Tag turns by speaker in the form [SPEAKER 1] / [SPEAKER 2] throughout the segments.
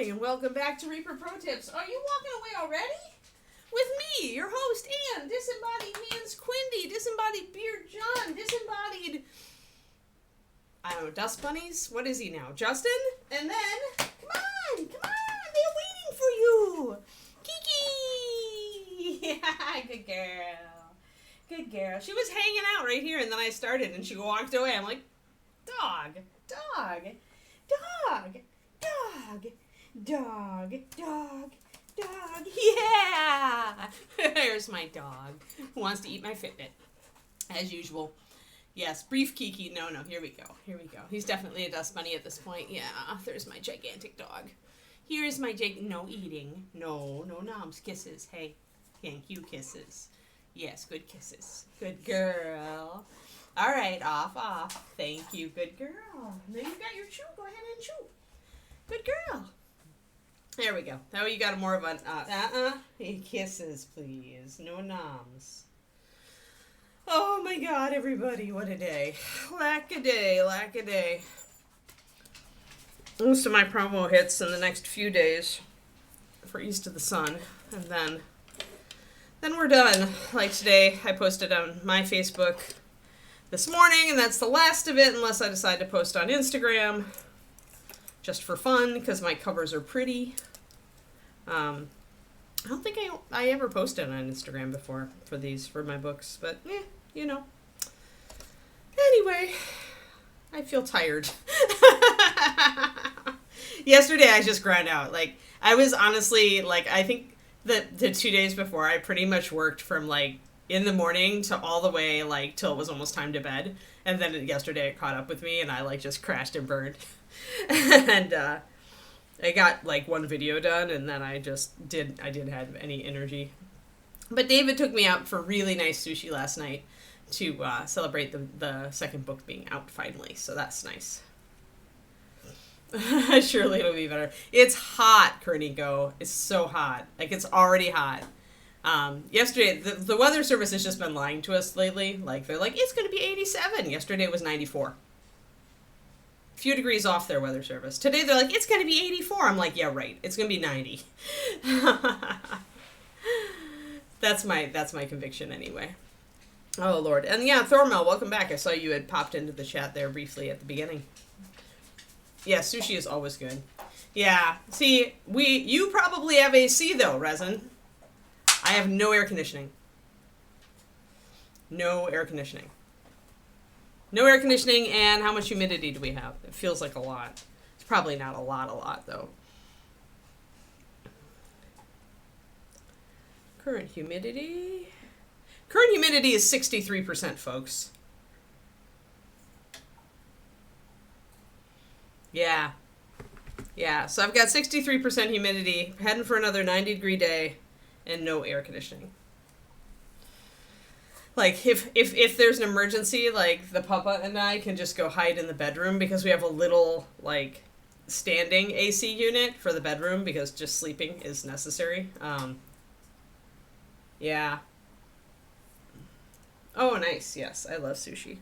[SPEAKER 1] morning and welcome back to Reaper Pro Tips. Are you walking away already? With me, your host, Ann, disembodied Hands Quindy, disembodied Beard John, disembodied, I don't know, Dust Bunnies? What is he now? Justin? And then, come on, they're waiting for you. Kiki! Yeah, good girl. Good girl. She was hanging out right here and then I started and she walked away. I'm like, dog. Yeah! There's my dog who wants to eat my Fitbit. As usual. Yes, brief Kiki. No, here we go. He's definitely a dust bunny at this point. Yeah, there's my gigantic dog. Here's my no eating. No noms. Kisses. Hey, thank you, kisses. Yes, good kisses. Good girl. All right, off. Thank you, good girl. Now you got your chew. Go ahead and chew. Good girl. There we go. Now you got more of an kisses, please. No noms. Oh my God, everybody, what a day. Lack-a-day. Most of my promo hits in the next few days for East of the Sun, and then we're done. Like today, I posted on my Facebook this morning, and that's the last of it, unless I decide to post on Instagram, just for fun, because my covers are pretty. I don't think I ever posted on Instagram before for my books, but you know. Anyway, I feel tired. Yesterday I just ground out. Like, I was honestly, like, I think that the 2 days before I pretty much worked from, like, in the morning to all the way, like, till it was almost time to bed. And then yesterday it caught up with me and I, like, just crashed and burned. And, I got, like, one video done and then I didn't have any energy. But David took me out for really nice sushi last night to celebrate the second book being out finally. So that's nice. Surely it'll be better. It's hot, Kerniko. It's so hot. Like, it's already hot. Yesterday, the weather service has just been lying to us lately. Like, they're like, it's going to be 87. Yesterday it was 94. Few degrees off their weather service. Today they're like, it's going to be 84. I'm like, yeah, right. It's going to be 90. That's my conviction anyway. Oh, Lord. And yeah, Thormel, welcome back. I saw you had popped into the chat there briefly at the beginning. Yeah, sushi is always good. Yeah. See, you probably have AC though, Resin. I have no air conditioning. No air conditioning, and how much humidity do we have? It feels like a lot. It's probably not a lot, though. Current humidity is 63%, folks. Yeah, so I've got 63% humidity, heading for another 90-degree day, and no air conditioning. Like, if there's an emergency, like, the papa and I can just go hide in the bedroom because we have a little, like, standing AC unit for the bedroom because just sleeping is necessary. Yeah. Oh, nice. Yes, I love sushi.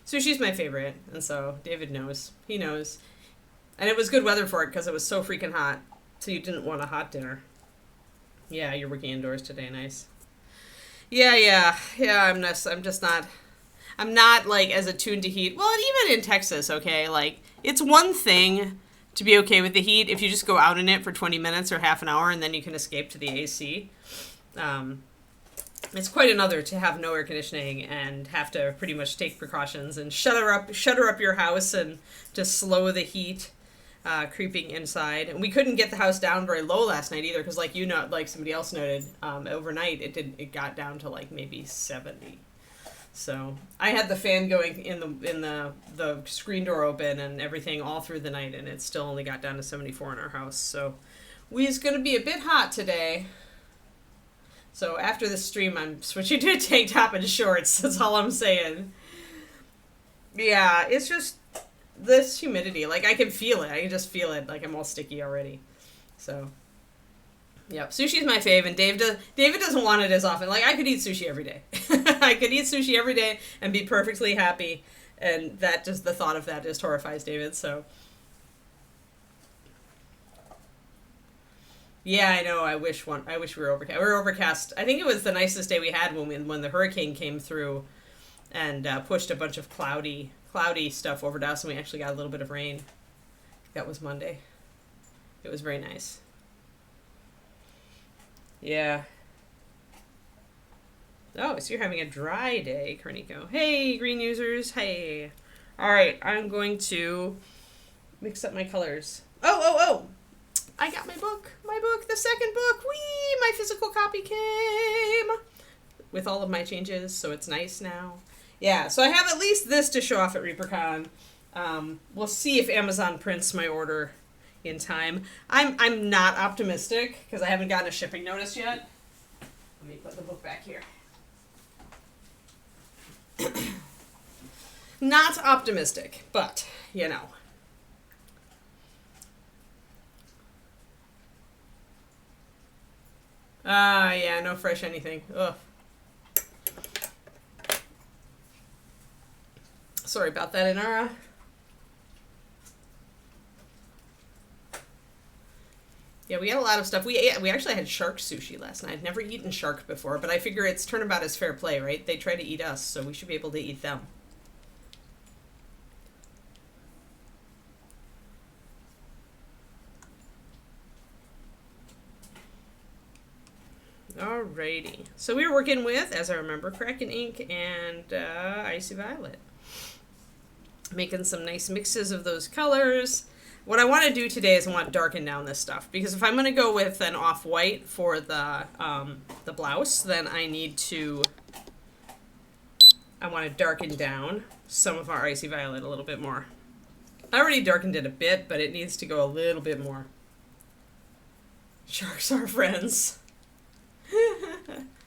[SPEAKER 1] Sushi's my favorite, and so David knows. He knows. And it was good weather for it because it was so freaking hot, so you didn't want a hot dinner. Yeah, you're working indoors today. Nice. Yeah, I'm not, like, as attuned to heat. Well, and even in Texas, okay, like, it's one thing to be okay with the heat if you just go out in it for 20 minutes or half an hour and then you can escape to the AC. It's quite another to have no air conditioning and have to pretty much take precautions and shutter up your house and to slow the heat creeping inside. And we couldn't get the house down very low last night either because, like, like somebody else noted, overnight it got down to, like, maybe 70. So I had the fan going in the screen door open and everything all through the night, and it still only got down to 74 in our house. So we's gonna be a bit hot today. So after this stream, I'm switching to a tank top and shorts. That's all I'm saying. Yeah, it's just this humidity. Like, I can feel it. I can just feel it. Like, I'm all sticky already. So, yep. Sushi's my fave, and David doesn't want it as often. Like, I could eat sushi every day. I could eat sushi every day and be perfectly happy. And the thought of that just horrifies David, so. Yeah, I know. I wish we were overcast. We were overcast. I think it was the nicest day we had when the hurricane came through and pushed a bunch of cloudy stuff over to us, and we actually got a little bit of rain. That was Monday. It was very nice. Yeah. Oh, so you're having a dry day, Cornico. Hey, green users. Hey. All right, I'm going to mix up my colors. Oh. I got my book. My book, the second book. Whee! My physical copy came with all of my changes, so it's nice now. Yeah, so I have at least this to show off at ReaperCon. We'll see if Amazon prints my order in time. I'm not optimistic because I haven't gotten a shipping notice yet. Let me put the book back here. Not optimistic, but you know. Yeah, no fresh anything. Ugh. Sorry about that, Inara. Yeah, we had a lot of stuff. We actually had shark sushi last night. I'd never eaten shark before, but I figure it's turnabout is fair play, right? They try to eat us, so we should be able to eat them. Alrighty. So we were working with, as I remember, Kraken Ink and Icy Violet. Making some nice mixes of those colors. What I want to do today is I want to darken down this stuff, because if I'm going to go with an off-white for the blouse, then I want to darken down some of our Icy Violet a little bit more. I already darkened it a bit, but it needs to go a little bit more. Sharks are friends.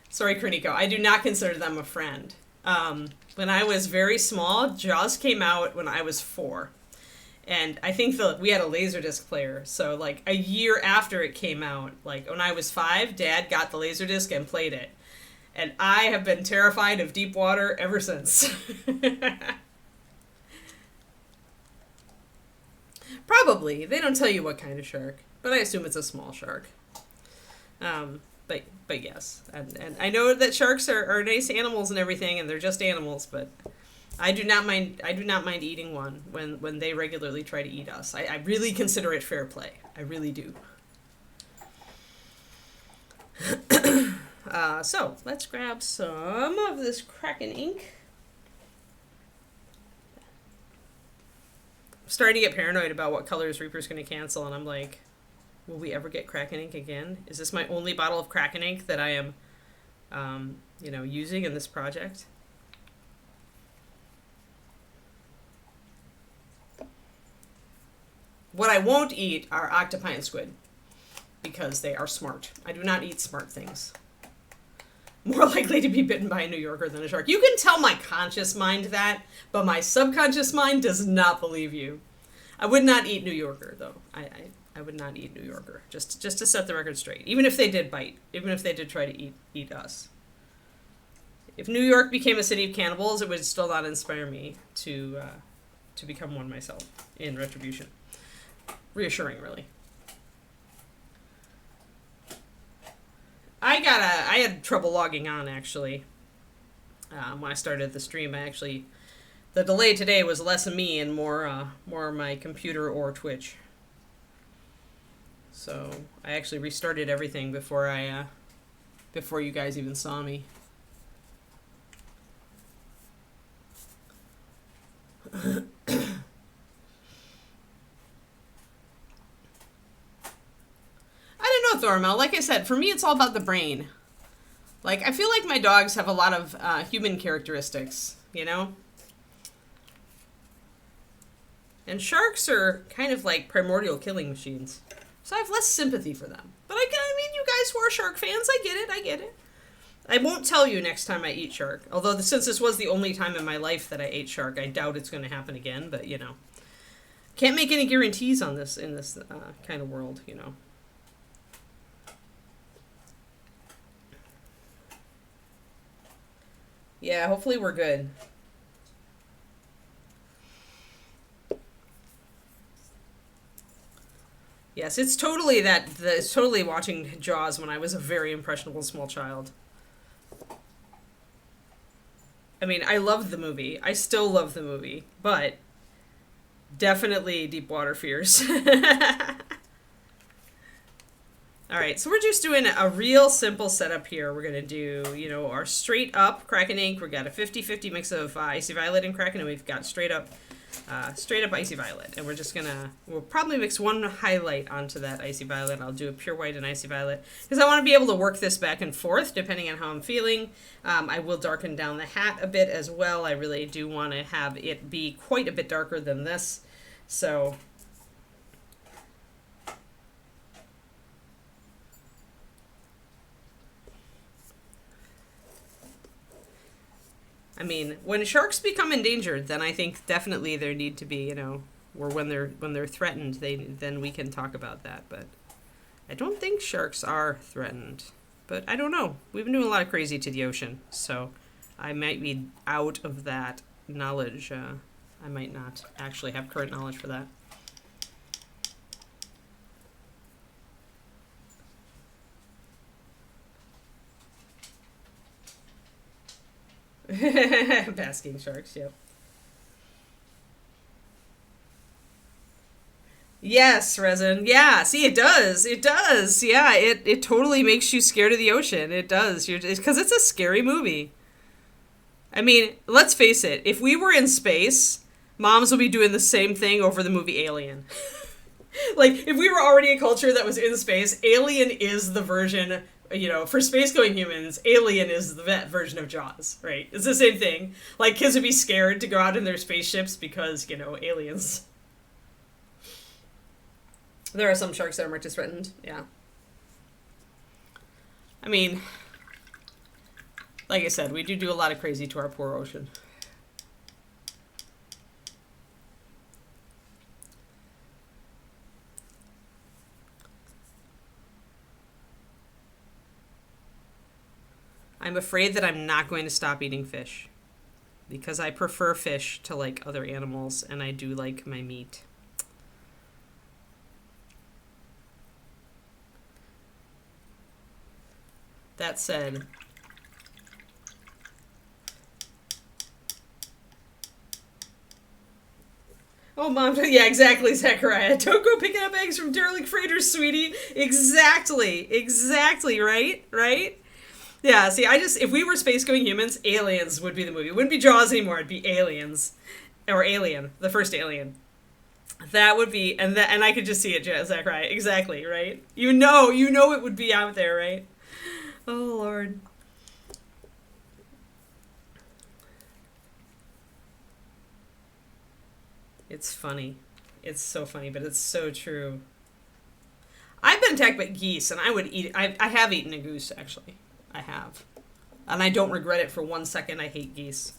[SPEAKER 1] Sorry, Kerniko. I do not consider them a friend. When I was very small, Jaws came out when I was 4. And I think we had a Laserdisc player. So, like, a year after it came out, like, when I was 5, Dad got the Laserdisc and played it. And I have been terrified of deep water ever since. Probably. They don't tell you what kind of shark. But I assume it's a small shark. But yes, and I know that sharks are nice animals and everything, and they're just animals. But I do not mind eating one when they regularly try to eat us. I really consider it fair play. I really do. So let's grab some of this Kraken ink. I'm starting to get paranoid about what colors Reaper's going to cancel, and I'm like, will we ever get Kraken ink again? Is this my only bottle of Kraken ink that I am, using in this project? What I won't eat are octopi and squid, because they are smart. I do not eat smart things. More likely to be bitten by a New Yorker than a shark. You can tell my conscious mind that, but my subconscious mind does not believe you. I would not eat New Yorker, though. I would not eat New Yorker, just to set the record straight. Even if they did bite, even if they did try to eat us. If New York became a city of cannibals, it would still not inspire me to become one myself in retribution. Reassuring, really. I had trouble logging on, actually. When I started the stream, the delay today was less of me and more my computer or Twitch. So I actually restarted everything before you guys even saw me. I don't know, Thormel. Like I said, for me, it's all about the brain. Like, I feel like my dogs have a lot of human characteristics, you know? And sharks are kind of like primordial killing machines. So I have less sympathy for them. But I mean, you guys who are shark fans, I get it. I won't tell you next time I eat shark. Although, since this was the only time in my life that I ate shark, I doubt it's going to happen again. But, you know. Can't make any guarantees on this in this kind of world, you know. Yeah, hopefully we're good. Yes, it's totally it's totally watching Jaws when I was a very impressionable small child. I mean, I loved the movie. I still love the movie, but definitely Deepwater Fears. All right, so we're just doing a real simple setup here. We're going to do, our straight up Kraken ink. We've got a 50-50 mix of Icy Violet and Kraken, and we've got straight up Icy Violet. And we'll probably mix one highlight onto that Icy Violet. I'll do a pure white and Icy Violet because I want to be able to work this back and forth depending on how I'm feeling. I will darken down the hat a bit as well. I really do want to have it be quite a bit darker than this. So I mean, when sharks become endangered, then I think definitely there need to be, or when they're threatened, then we can talk about that. But I don't think sharks are threatened. But I don't know. We've been doing a lot of crazy to the ocean, so I might be out of that knowledge. I might not actually have current knowledge for that. Basking sharks, yep. Yes, resin. Yeah, see, it does. It does. Yeah, it totally makes you scared of the ocean. It does. Because it's a scary movie. I mean, let's face it. If we were in space, moms would be doing the same thing over the movie Alien. Like, if we were already a culture that was in space, Alien is the version, for space-going humans, Alien is the vet version of Jaws, right? It's the same thing. Like, kids would be scared to go out in their spaceships because, aliens. There are some sharks that are marked as threatened, yeah. I mean, like I said, we do a lot of crazy to our poor ocean. I'm afraid that I'm not going to stop eating fish because I prefer fish to like other animals and I do like my meat. That said, oh, Mom, yeah, exactly, Zachariah. Don't go picking up eggs from derelict freighters, sweetie. Exactly, right? Yeah, see, if we were space-going humans, Aliens would be the movie. It wouldn't be Jaws anymore, it'd be Aliens. Or Alien, the first Alien. That would be, and I could just see it, Zachariah. Exactly, right? You know it would be out there, right? Oh, Lord. It's funny. It's so funny, but it's so true. I've been attacked by geese, and I would eat it. I have eaten a goose, actually. I have. And I don't regret it for 1 second. I hate geese.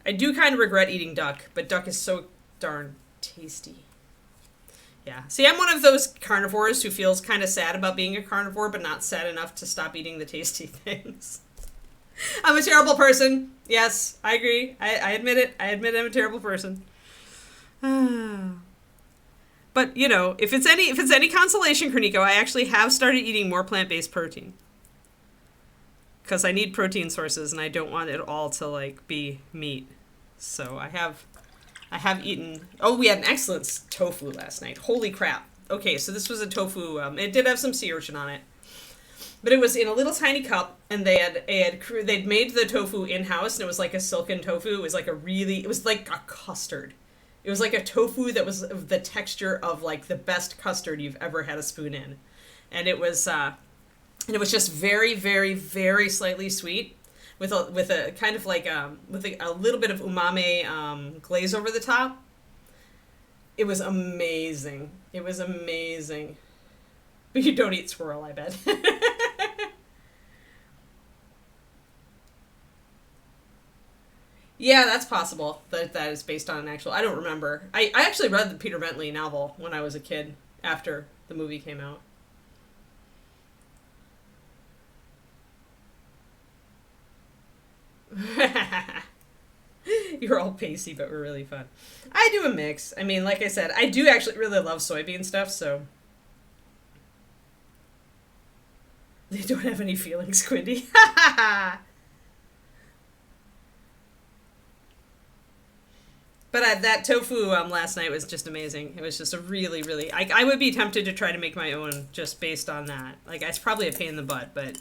[SPEAKER 1] I do kind of regret eating duck, but duck is so darn tasty. Yeah. See, I'm one of those carnivores who feels kind of sad about being a carnivore, but not sad enough to stop eating the tasty things. I'm a terrible person. Yes, I agree. I admit it. I admit I'm a terrible person. But, if it's any consolation, Kerniko, I actually have started eating more plant-based protein. Because I need protein sources and I don't want it all to, be meat. So I have eaten... Oh, we had an excellent tofu last night. Holy crap. Okay, so this was a tofu. It did have some sea urchin on it. But it was in a little tiny cup, and they'd made the tofu in-house, and it was like a silken tofu. It was like a custard. It was like a tofu that was the texture of the best custard you've ever had a spoon in. And it was just very, very, very slightly sweet with a kind of with a little bit of umami glaze over the top. It was amazing. But you don't eat squirrel, I bet. Yeah, that's possible. That is based on an actual... I don't remember. I actually read the Peter Bentley novel when I was a kid, after the movie came out. You're all pasty, but we're really fun. I do a mix. I mean, like I said, I do actually really love soybean stuff, so. They don't have any feelings, Quindy. But that tofu last night was just amazing. It was just a really, really... I would be tempted to try to make my own just based on that. Like, it's probably a pain in the butt, but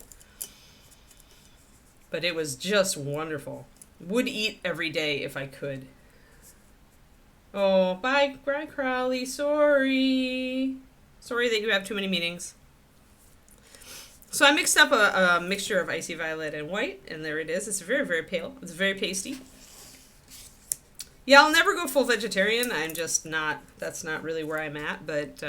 [SPEAKER 1] it was just wonderful. Would eat every day if I could. Oh, bye, Crowley. Sorry. Sorry that you have too many meetings. So I mixed up a mixture of icy violet and white, and there it is. It's very, very pale. It's very pasty. Yeah, I'll never go full vegetarian. I'm just not, that's not really where I'm at, but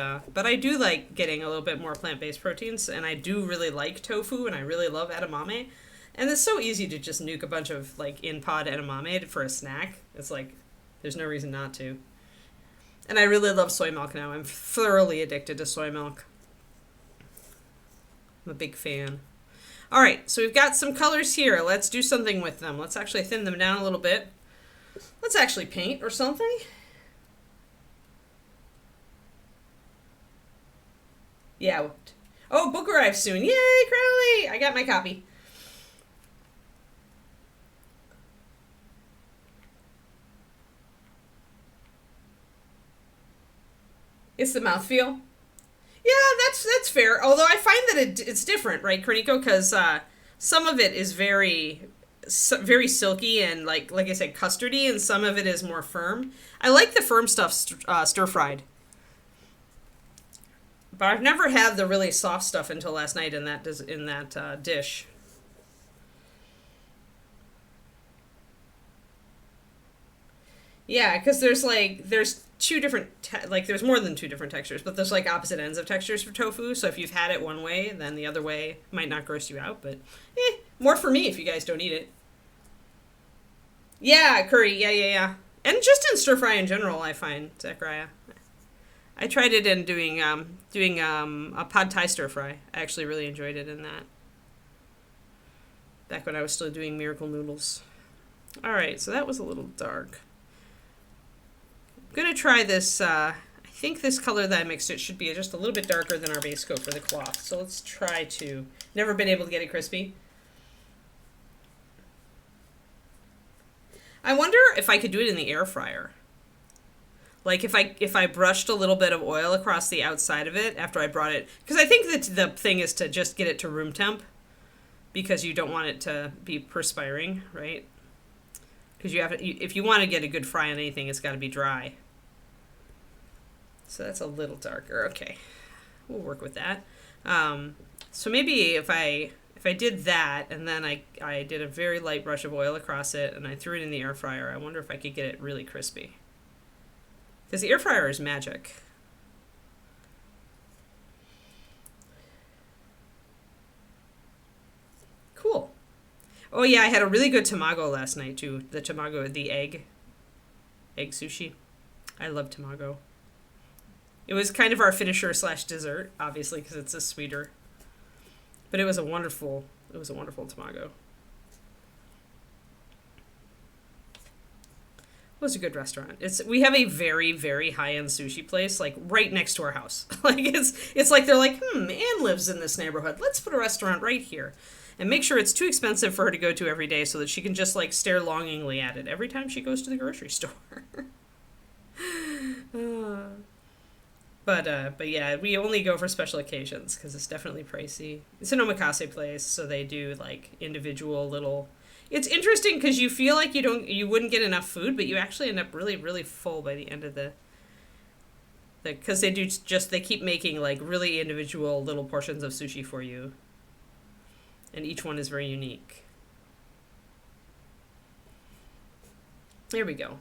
[SPEAKER 1] I do like getting a little bit more plant-based proteins, and I do really like tofu, and I really love edamame. And it's so easy to just nuke a bunch of, like, in-pod edamame for a snack. It's like, there's no reason not to. And I really love soy milk now. I'm thoroughly addicted to soy milk. I'm a big fan. All right, so we've got some colors here. Let's do something with them. Let's actually thin them down a little bit. Let's actually paint or something. Yeah. Oh, book arrives soon. Yay, Crowley! I got my copy. It's the mouthfeel. Yeah, that's fair. Although I find that it's different, right, Korniko? Because some of it is very silky and like I said, custardy, and some of it is more firm. I like the firm stuff stir fried, but I've never had the really soft stuff until last night in that dish. Yeah, because there's two different there's more than two different textures, but there's like opposite ends of textures for tofu. So if you've had it one way, then the other way might not gross you out, but more for me if you guys don't eat it. Yeah, curry. Yeah. And just in stir fry in general, I find, Zachariah. I tried it in doing a pad thai stir fry. I actually really enjoyed it in that. Back when I was still doing miracle noodles. All right, so that was a little dark. I'm going to try this, I think this color that I mixed it should be just a little bit darker than our base coat for the cloth. So let's try to, never been able to get it crispy. I wonder if I could do it in the air fryer. Like if I brushed a little bit of oil across the outside of it after I brought it, because I think that the thing is to just get it to room temp, because you don't want it to be perspiring, right? Because if you want to get a good fry on anything, it's got to be dry. So that's a little darker. Okay, we'll work with that. So maybe if I did that and then I did a very light brush of oil across it and I threw it in the air fryer, I wonder if I could get it really crispy. Because the air fryer is magic. Cool. Oh yeah, I had a really good tamago last night too. The tamago, the egg sushi. I love tamago. It was kind of our finisher / dessert, obviously, because it's a sweeter. But it was a wonderful tamago. It was a good restaurant. We have a very, very high-end sushi place, like right next to our house. Like it's like they're like, Anne lives in this neighborhood. Let's put a restaurant right here. And make sure it's too expensive for her to go to every day so that she can just like stare longingly at it every time she goes to the grocery store. But yeah, we only go for special occasions because it's definitely pricey. It's an omakase place, so they do like individual little. It's interesting because you feel like you wouldn't get enough food, but you actually end up really, really full by the end of because they keep making like really individual little portions of sushi for you, and each one is very unique. There we go.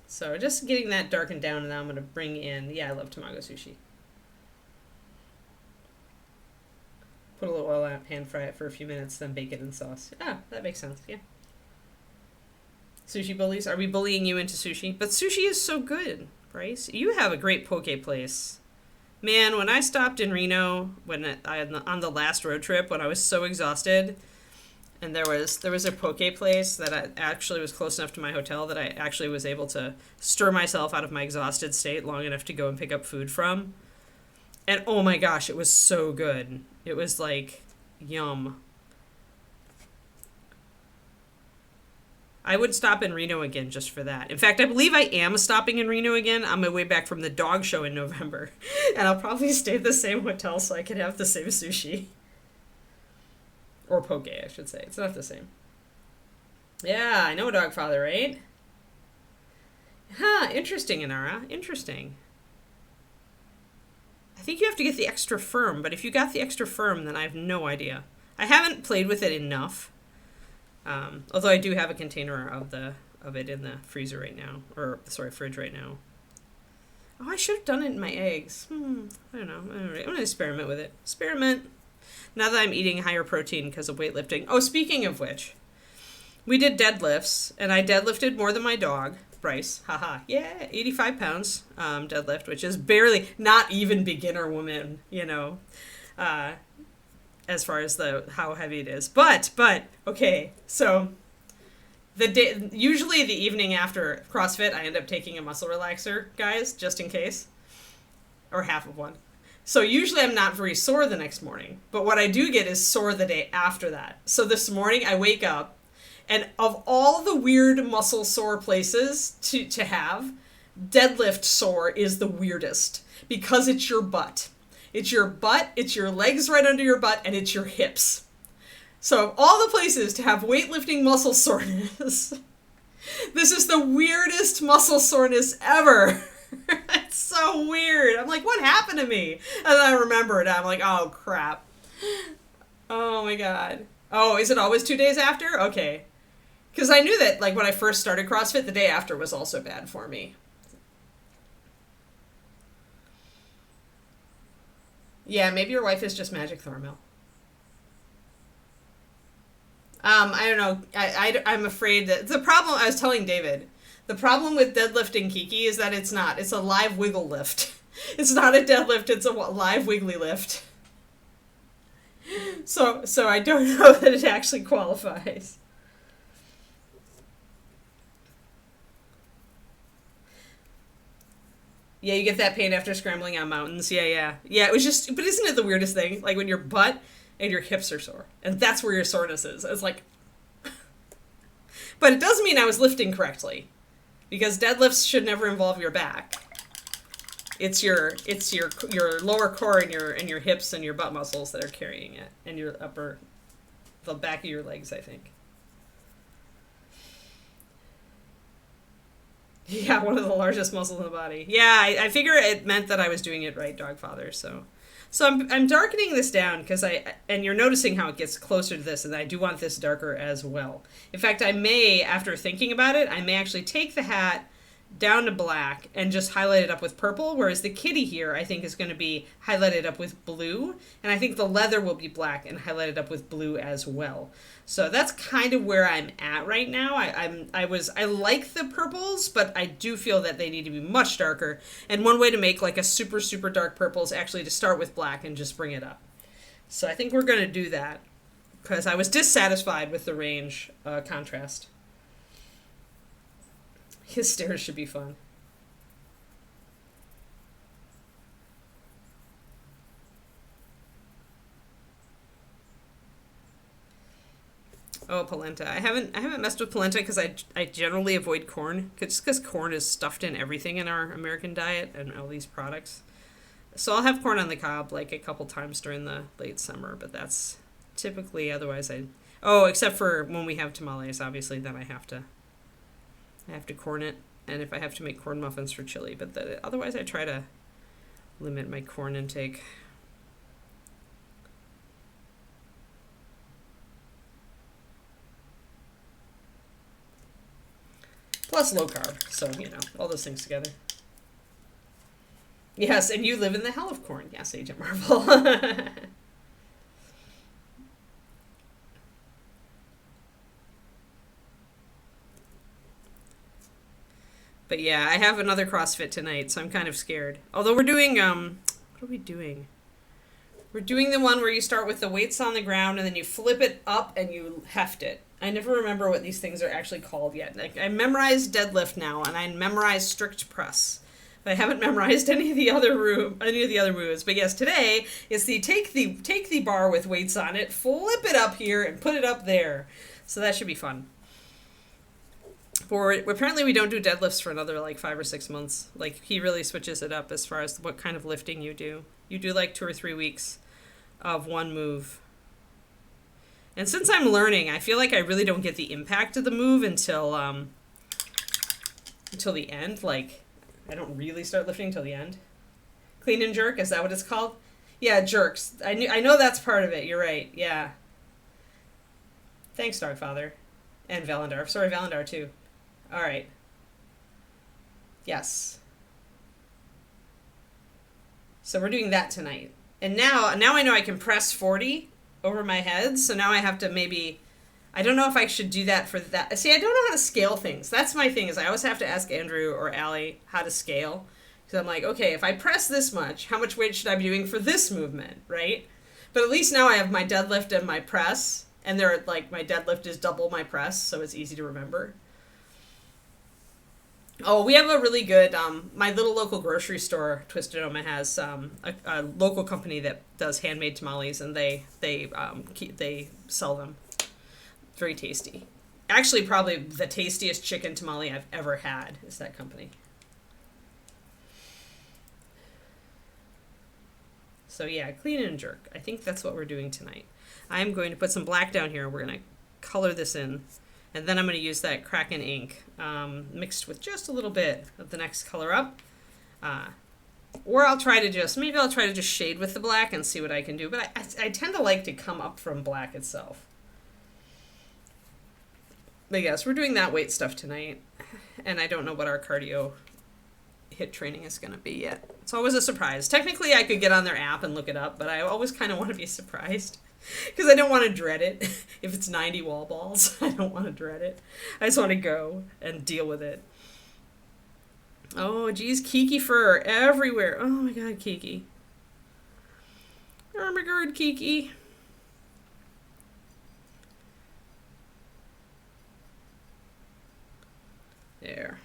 [SPEAKER 1] So just getting that darkened down, and now I'm going to bring in, I love tamago sushi. Put a little oil on it, pan fry it for a few minutes, then bake it in sauce. Ah, that makes sense, yeah. Sushi bullies? Are we bullying you into sushi? But sushi is so good, Bryce. You have a great poke place. Man, when I stopped in Reno, on the last road trip, when I was so exhausted, And there was a poke place that I actually was close enough to my hotel that I actually was able to stir myself out of my exhausted state long enough to go and pick up food from. And oh my gosh, it was so good. It was like, yum. I would stop in Reno again just for that. In fact, I believe I am stopping in Reno again on my way back from the dog show in November. And I'll probably stay at the same hotel so I can have the same sushi. Or poke, I should say. It's not the same. Yeah, I know, Dogfather, right? Huh, interesting, Inara. Interesting. I think you have to get the extra firm, but if you got the extra firm, then I have no idea. I haven't played with it enough. Although I do have a container of it in the freezer right now. Or, sorry, fridge right now. Oh, I should have done it in my eggs. I don't know. I'm going to experiment with it. Experiment. Now that I'm eating higher protein because of weightlifting. Oh, speaking of which, we did deadlifts, and I deadlifted more than my dog, Bryce. Haha. Yeah, 85 pounds deadlift, which is barely, not even beginner woman, as far as how heavy it is. But okay, so usually the evening after CrossFit, I end up taking a muscle relaxer, guys, just in case, or half of one. So usually I'm not very sore the next morning, but what I do get is sore the day after that. So this morning I wake up, and of all the weird muscle sore places to have, deadlift sore is the weirdest because it's your butt. It's your butt, it's your legs right under your butt, and it's your hips. So of all the places to have weightlifting muscle soreness, this is the weirdest muscle soreness ever. It's so weird. I'm like, what happened to me? And then I remember it. I'm like, oh, crap. Oh, my God. Oh, is it always 2 days after? Okay. Because I knew that, like, when I first started CrossFit, the day after was also bad for me. Yeah, maybe your wife is just Magic Thornmill. I don't know. I'm afraid that the problem, I was telling David, the problem with deadlifting Kiki is that it's not. It's a live wiggle lift. It's not a deadlift, it's a live wiggly lift. So I don't know that it actually qualifies. Yeah, you get that pain after scrambling on mountains. Yeah. Yeah, it was just, but isn't it the weirdest thing? Like when your butt and your hips are sore. And that's where your soreness is. It's like, but it does mean I was lifting correctly. Because deadlifts should never involve your back. It's your lower core and your hips and your butt muscles that are carrying it, and the back of your legs, I think. Yeah, one of the largest muscles in the body. Yeah, I figure it meant that I was doing it right, Dogfather. So I'm darkening this down because and you're noticing how it gets closer to this, and I do want this darker as well. In fact, I may, after thinking about it, I may actually take the hat down to black and just highlight it up with purple, whereas the kitty here I think is going to be highlighted up with blue, and I think the leather will be black and highlighted up with blue as well. So that's kind of where I'm at right now. I like the purples, but I do feel that they need to be much darker. And one way to make like a super, super dark purple is actually to start with black and just bring it up. So I think we're going to do that because I was dissatisfied with the range contrast. His stairs should be fun. Oh, polenta. I haven't messed with polenta because I generally avoid corn, just because corn is stuffed in everything in our American diet and all these products. So I'll have corn on the cob like a couple times during the late summer, but that's typically, otherwise except for when we have tamales, obviously, then I have to corn it, and if I have to make corn muffins for chili, but otherwise I try to limit my corn intake. Plus low carb, so, all those things together. Yes, and you live in the hell of corn. Yes, Agent Marvel. But yeah, I have another CrossFit tonight, so I'm kind of scared. Although we're doing, what are we doing? We're doing the one where you start with the weights on the ground and then you flip it up and you heft it. I never remember what these things are actually called yet. Like, I memorized deadlift now, and I memorized strict press. But I haven't memorized any of the other moves. But yes, today is the take the bar with weights on it, flip it up here, and put it up there. So that should be fun. Apparently we don't do deadlifts for another like 5 or 6 months. Like, he really switches it up as far as what kind of lifting you do. You do like 2 or 3 weeks of one move. And since I'm learning, I feel like I really don't get the impact of the move until the end. Like, I don't really start lifting until the end. Clean and jerk, is that what it's called? Yeah, jerks. I know that's part of it. You're right. Yeah. Thanks, Dogfather. And Valendar. Sorry, Valendar, too. All right. Yes. So we're doing that tonight. And now I know I can press 40 over my head. So now I have to maybe... I don't know if I should do that for that. See, I don't know how to scale things. That's my thing, is I always have to ask Andrew or Allie how to scale. Because I'm like, okay, if I press this much, how much weight should I be doing for this movement, right? But at least now I have my deadlift and my press. And they're like, my deadlift is double my press, so it's easy to remember. Oh, we have a really good, my little local grocery store, Twisted Oma, has a local company that does handmade tamales, and they sell them. Very tasty. Actually, probably the tastiest chicken tamale I've ever had is that company. So yeah, clean and jerk. I think that's what we're doing tonight. I'm going to put some black down here. We're going to color this in. And then I'm going to use that Kraken ink mixed with just a little bit of the next color up. Or maybe I'll try to just shade with the black and see what I can do. But I tend to like to come up from black itself. But yes, we're doing that weight stuff tonight. And I don't know what our cardio HIIT training is going to be yet. It's always a surprise. Technically, I could get on their app and look it up, but I always kind of want to be surprised. Because I don't want to dread it. If it's 90 wall balls, I don't want to dread it. I just want to go and deal with it. Oh, geez, Kiki fur everywhere. Oh my god, Kiki. Oh my god, Kiki. There.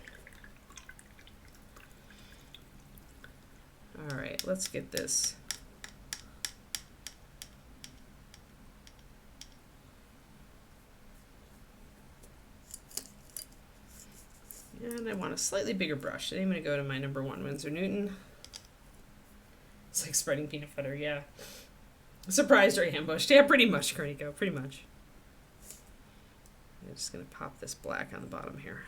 [SPEAKER 1] Alright, let's get this. And I want a slightly bigger brush. I'm going to go to my number 1 Winsor Newton. It's like spreading peanut butter, yeah. Surprised or ambushed. Yeah, pretty much, Cornico, pretty much. I'm just going to pop this black on the bottom here.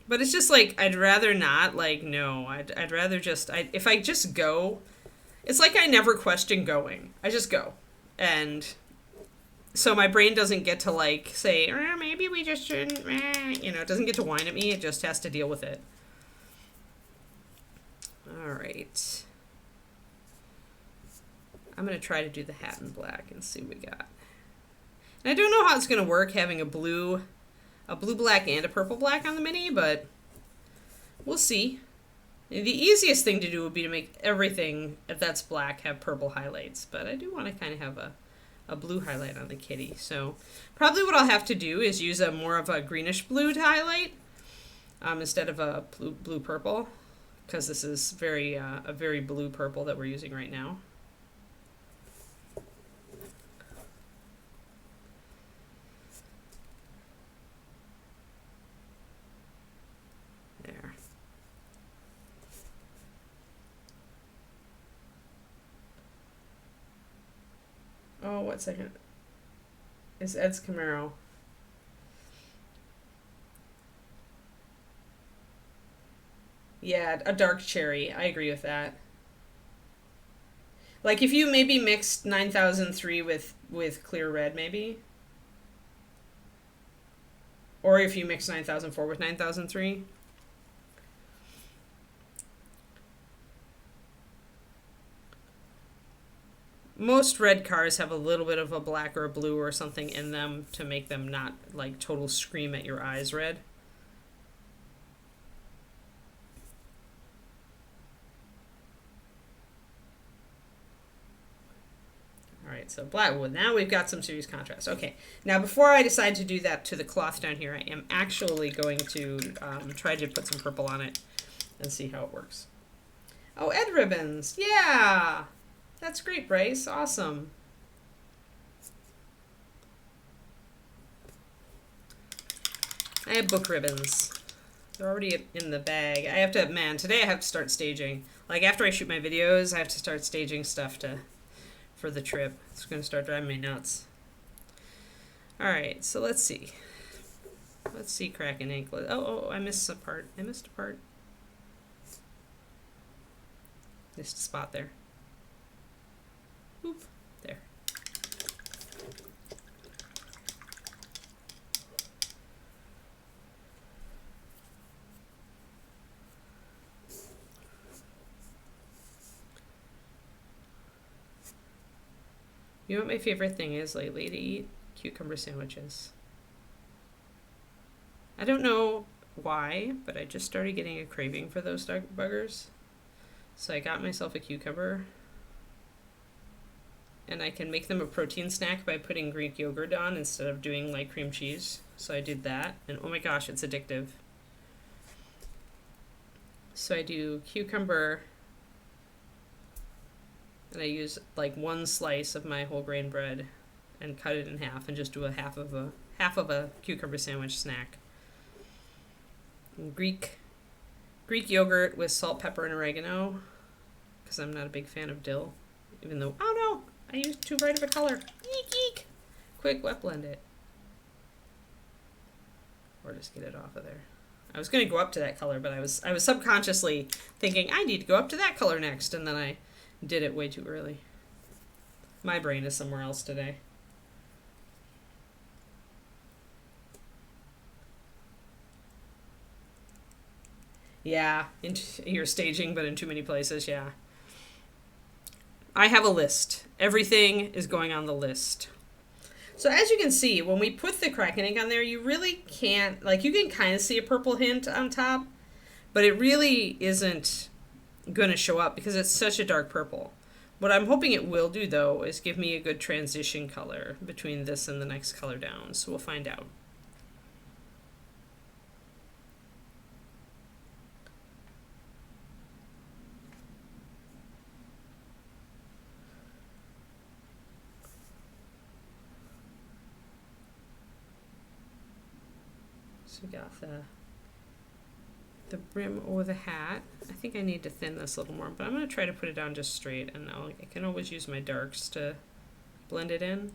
[SPEAKER 1] But it's just like, I'd rather not, like, no. I'd rather just, if I just go, it's like I never question going. I just go. And so my brain doesn't get to, like, say, maybe we just shouldn't, it doesn't get to whine at me. It just has to deal with it. All right. I'm going to try to do the hat in black and see what we got. And I don't know how it's going to work having a blue black and a purple black on the mini, but we'll see. The easiest thing to do would be to make everything that's black have purple highlights, but I do want to kind of have a blue highlight on the kitty. So probably what I'll have to do is use more of a greenish blue to highlight instead of a blue purple, because this is a very blue purple that we're using right now. There. Oh, what second? It's Ed's Camaro. Yeah, a dark cherry. I agree with that. Like if you maybe mixed 9003 with clear red, maybe. Or if you mix 9004 with 9003. most red cars have a little bit of a black or a blue or something in them to make them not like total scream at your eyes red. All right, so black. Well, now we've got some serious contrast. Okay, now before I decide to do that to the cloth down here, I am actually going to try to put some purple on it and see how it works. Oh, Ed ribbons. Yeah, that's great, Bryce. Awesome. I have book ribbons. They're already in the bag. I have to, man, today I have to start staging. Like after I shoot my videos, I have to start staging stuff for the trip. It's going to start driving me nuts. All right, so let's see. Let's see Kraken ink. Oh, I missed a part. I missed a part. Missed a spot there. Oop, there. You know what my favorite thing is lately to eat? Cucumber sandwiches. I don't know why, but I just started getting a craving for those buggers. So I got myself a cucumber. And I can make them a protein snack by putting Greek yogurt on instead of doing like cream cheese. So I did that, and oh my gosh, it's addictive. So I do cucumber, and I use like one slice of my whole grain bread and cut it in half and just do a half of a cucumber sandwich snack. And Greek yogurt with salt, pepper, and oregano, because I'm not a big fan of dill, even though, oh no, I used too bright of a color. Eek, eek. Quick, wet blend it. Or just get it off of there. I was going to go up to that color, but I was subconsciously thinking, I need to go up to that color next, and then I did it way too early. My brain is somewhere else today. Yeah, you're staging, but in too many places, yeah. I have a list. Everything is going on the list. So as you can see, when we put the Kraken ink on there, you really can't, like you can kind of see a purple hint on top, but it really isn't going to show up because it's such a dark purple. What I'm hoping it will do, though, is give me a good transition color between this and the next color down. So we'll find out. So we got the brim over the hat. I think I need to thin this a little more, but I'm going to try to put it down just straight, and I can always use my darks to blend it in.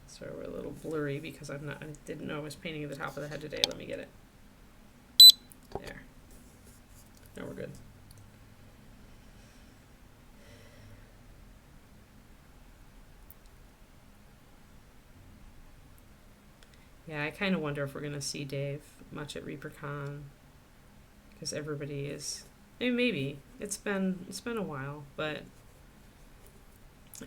[SPEAKER 1] So we're a little blurry because I didn't know I was painting the top of the head today. Let me get it. There. Now we're good. Yeah, I kind of wonder if we're going to see Dave much at ReaperCon, because everybody is. I mean, maybe it's been a while, but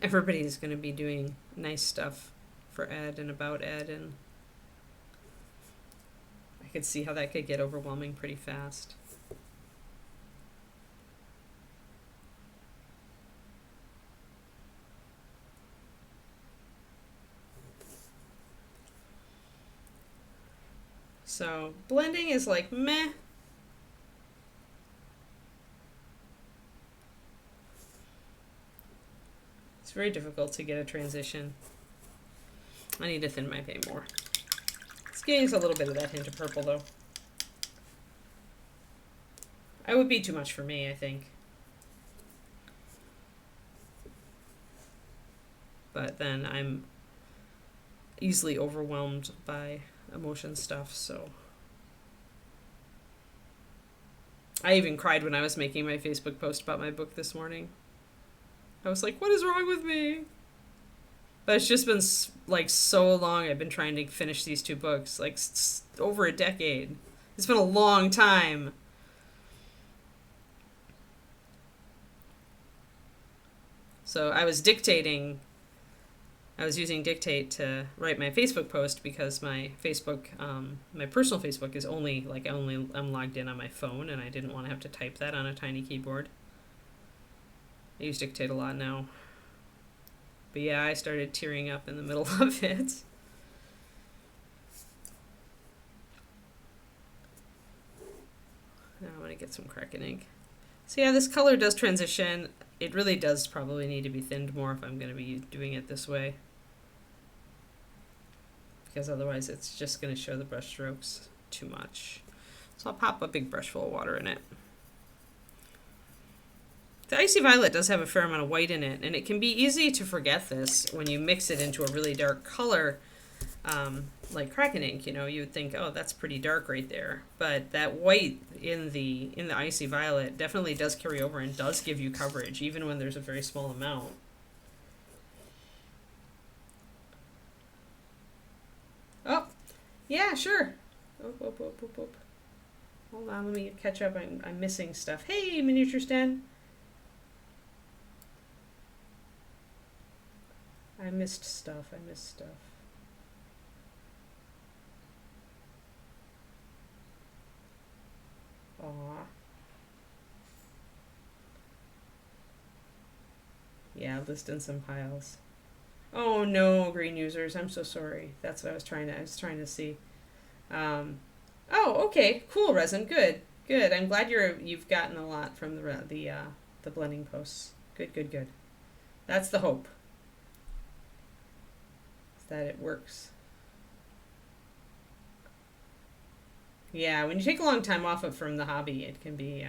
[SPEAKER 1] everybody's going to be doing nice stuff for Ed and about Ed, and I could see how that could get overwhelming pretty fast. So blending is like meh. It's very difficult to get a transition. I need to thin my paint more. It's getting a little bit of that hint of purple though. It would be too much for me, I think. But then I'm easily overwhelmed by emotion stuff, so I even cried when I was making my Facebook post about my book this morning. I was like, what is wrong with me? But it's just been like so long. I've been trying to finish these two books, like over a decade. It's been a long time. So I was dictating. I was using Dictate to write my Facebook post because my Facebook, my personal Facebook is only I'm logged in on my phone, and I didn't want to have to type that on a tiny keyboard. I use Dictate a lot now. But yeah, I started tearing up in the middle of it. Now I'm going to get some Kraken ink. So yeah, this color does transition. It really does probably need to be thinned more if I'm going to be doing it this way. Because otherwise it's just going to show the brush strokes too much. So I'll pop a big brush full of water in it. The Icy Violet does have a fair amount of white in it, and it can be easy to forget this when you mix it into a really dark color, like Kraken ink. You know, you would think, oh, that's pretty dark right there. But that white in the Icy Violet definitely does carry over and does give you coverage, even when there's a very small amount. Oh, yeah, sure. Oh. Hold on, let me catch up. I'm missing stuff. Hey, miniature stand. I missed stuff. Aw. Yeah, list in some piles. Oh no, green users. I'm so sorry. That's what I was trying to see. Oh, okay. Cool, Resin. Good. I'm glad you've gotten a lot from the blending posts. Good. That's the hope. That it works. Yeah, when you take a long time off from the hobby, it can be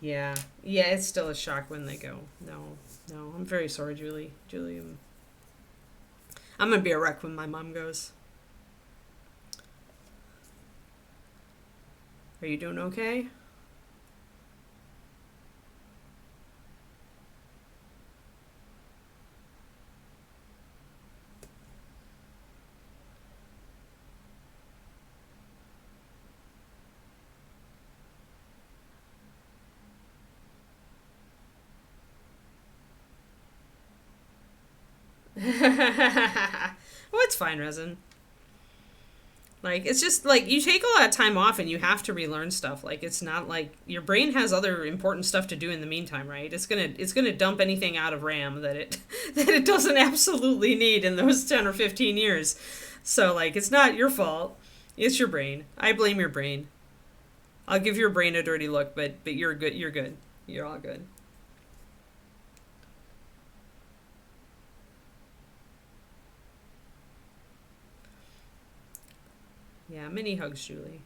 [SPEAKER 1] yeah, it's still a shock when they go. No, I'm very sorry, Julie. I'm gonna be a wreck when my mom goes. Are you doing okay? Well, it's fine, Resin. Like, it's just, like, you take a lot of time off and you have to relearn stuff. Like, it's not like your brain has other important stuff to do in the meantime, right? It's gonna dump anything out of RAM that it doesn't absolutely need in those 10 or 15 years. So, like, it's not your fault. It's your brain. I blame your brain. I'll give your brain a dirty look, but you're good. You're all good. Yeah, mini hugs, Julie.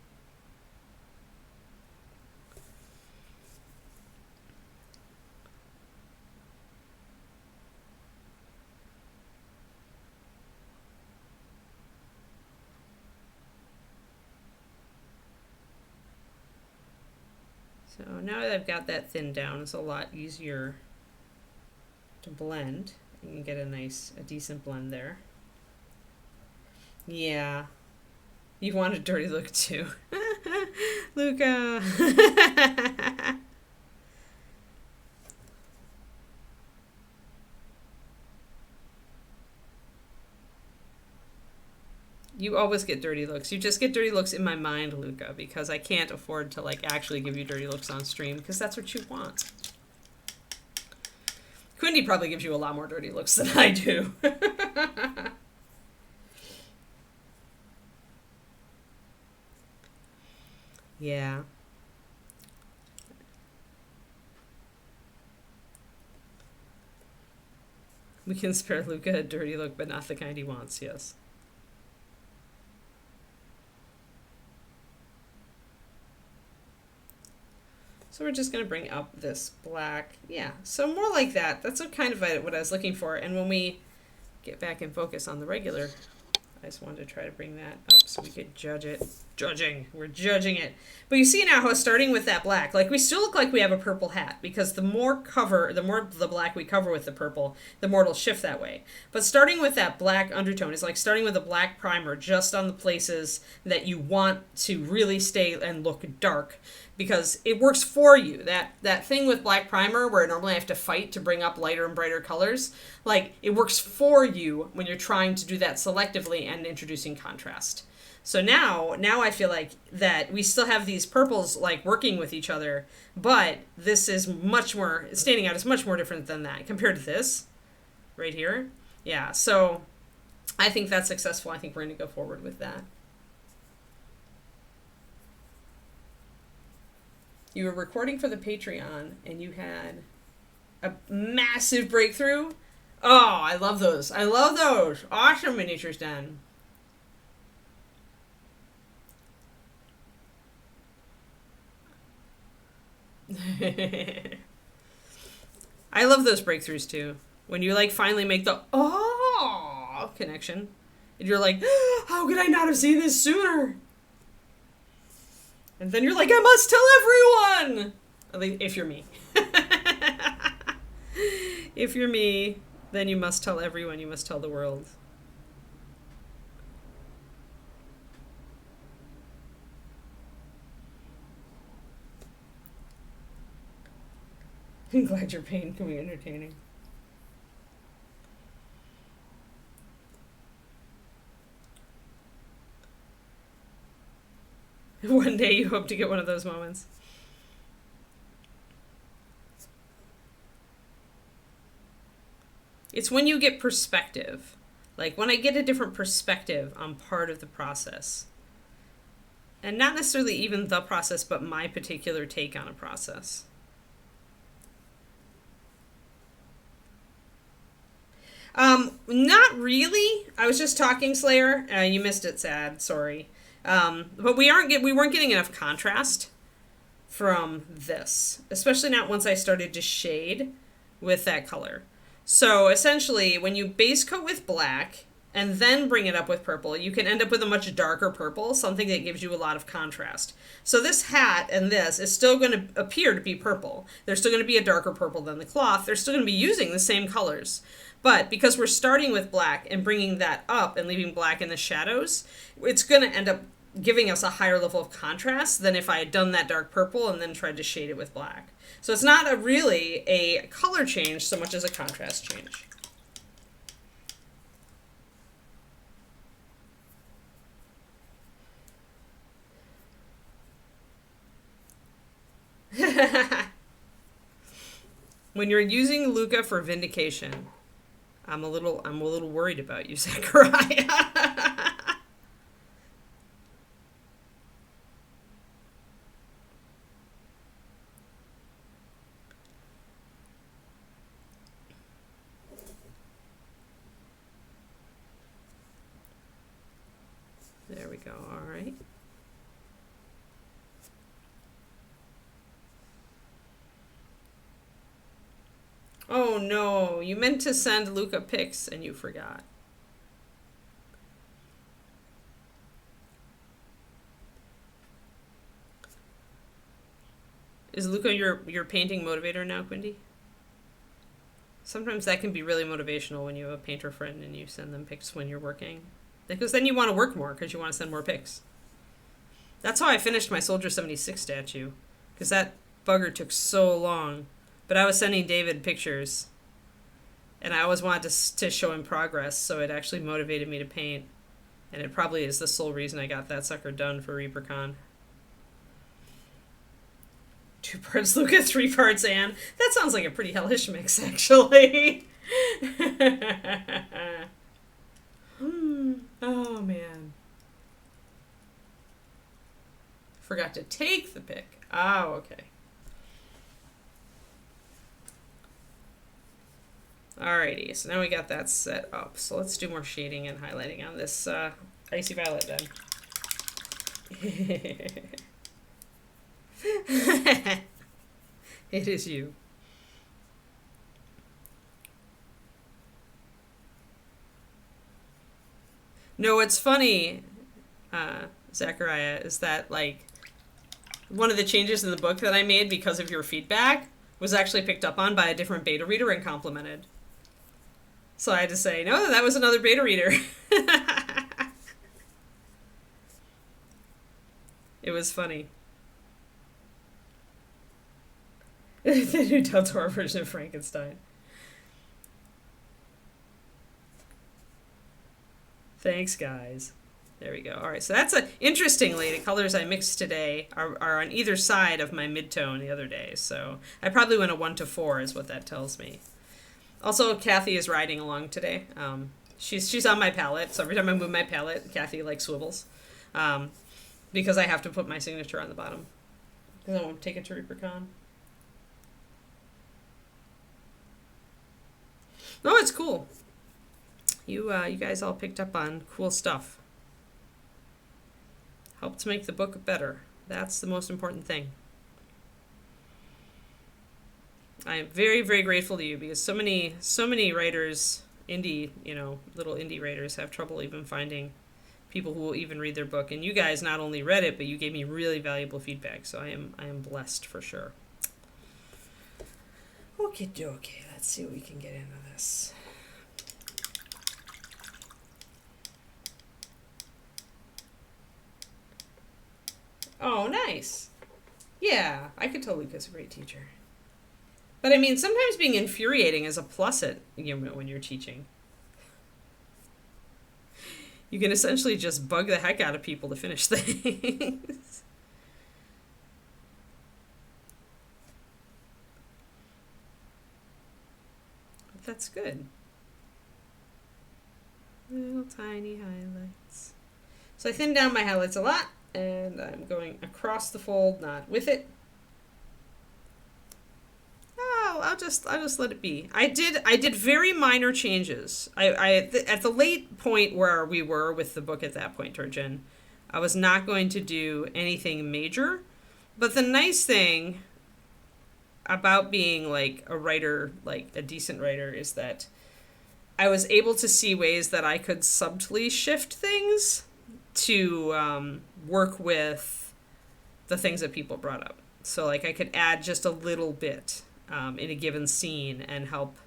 [SPEAKER 1] So now that I've got that thinned down, it's a lot easier to blend. You can get a decent blend there. Yeah. You want a dirty look too. Luca. You always get dirty looks. You just get dirty looks in my mind, Luca, because I can't afford to like actually give you dirty looks on stream because that's what you want. Quindy probably gives you a lot more dirty looks than I do. Yeah. We can spare Luca a dirty look, but not the kind he wants, yes. So we're just going to bring up this black. Yeah, so more like that. That's kind of what I was looking for. And when we get back in focus on the regular I just wanted to try to bring that up so we could judge it. We're judging it. But you see now how starting with that black, like we still look like we have a purple hat because the more the black we cover with the purple, the more it'll shift that way. But starting with that black undertone is like starting with a black primer just on the places that you want to really stay and look dark, because it works for you. That thing with black primer where normally I have to fight to bring up lighter and brighter colors, like it works for you when you're trying to do that selectively and introducing contrast. So now I feel like that we still have these purples like working with each other, but this is much more, standing out is much more different than that compared to this right here. Yeah, so I think that's successful. I think we're going to go forward with that. You were recording for the Patreon and you had a massive breakthrough. Oh, I love those. I love those. Awesome miniatures done. I love those breakthroughs too. When you like finally make the connection. And you're like, how could I not have seen this sooner? And then you're like, I must tell everyone! At least if you're me. If you're me, then you must tell everyone. You must tell the world. I'm glad your pain can be entertaining. One day you hope to get one of those moments. It's when you get perspective. Like when I get a different perspective on part of the process. And not necessarily even the process, but my particular take on a process. Not really. I was just talking, Slayer. You missed it, sad. Sorry. But we weren't getting enough contrast from this, especially not once I started to shade with that color. So essentially, when you base coat with black and then bring it up with purple, you can end up with a much darker purple, something that gives you a lot of contrast. So this hat and this is still going to appear to be purple. There's still going to be a darker purple than the cloth. They're still going to be using the same colors. But because we're starting with black and bringing that up and leaving black in the shadows, it's going to end up giving us a higher level of contrast than if I had done that dark purple and then tried to shade it with black. So it's not really a color change so much as a contrast change. When you're using Luca for vindication, I'm a little worried about you, Zachariah. There we go. All right. Oh no, you meant to send Luca pics and you forgot. Is Luca your painting motivator now, Quindy? Sometimes that can be really motivational when you have a painter friend and you send them pics when you're working. Because then you want to work more because you want to send more pics. That's how I finished my Soldier 76 statue. Because that bugger took so long. But I was sending David pictures. And I always wanted to show him progress, so it actually motivated me to paint. And it probably is the sole reason I got that sucker done for ReaperCon. 2 parts Luca, 3 parts Anne. That sounds like a pretty hellish mix, actually. Oh, man. Forgot to take the pic. Oh, okay. Alrighty, so now we got that set up. So let's do more shading and highlighting on this Icy Violet then. It is you. No, what's funny, Zachariah, is that, like, one of the changes in the book that I made because of your feedback was actually picked up on by a different beta reader and complimented. So I had to say, no, that was another beta reader. It was funny. The new Del Toro version of Frankenstein. Thanks, guys. There we go. All right, so that's interestingly, the colors I mixed today are on either side of my mid-tone the other day. So I probably went a 1 to 4 is what that tells me. Also, Kathy is riding along today. She's on my palette, so every time I move my palette, Kathy, like, swivels. Because I have to put my signature on the bottom. Because I won't take it to ReaperCon. No, it's cool. You guys all picked up on cool stuff. Helped make the book better. That's the most important thing. I am very, very grateful to you because so many writers, little indie writers have trouble even finding people who will even read their book. And you guys not only read it, but you gave me really valuable feedback. So I am blessed for sure. Okie dokie. Let's see what we can get into this. Oh, nice. Yeah, I could totally kiss a great teacher. But I mean, sometimes being infuriating is a plus when you're teaching. You can essentially just bug the heck out of people to finish things. But that's good. Little tiny highlights. So I thinned down my highlights a lot. And I'm going across the fold, not with it. Oh, I'll just let it be. I did very minor changes. At the late point where we were with the book at that point, Turgeon, I was not going to do anything major. But the nice thing about being like a writer, like a decent writer, is that I was able to see ways that I could subtly shift things to work with the things that people brought up. So like I could add just a little bit in a given scene and help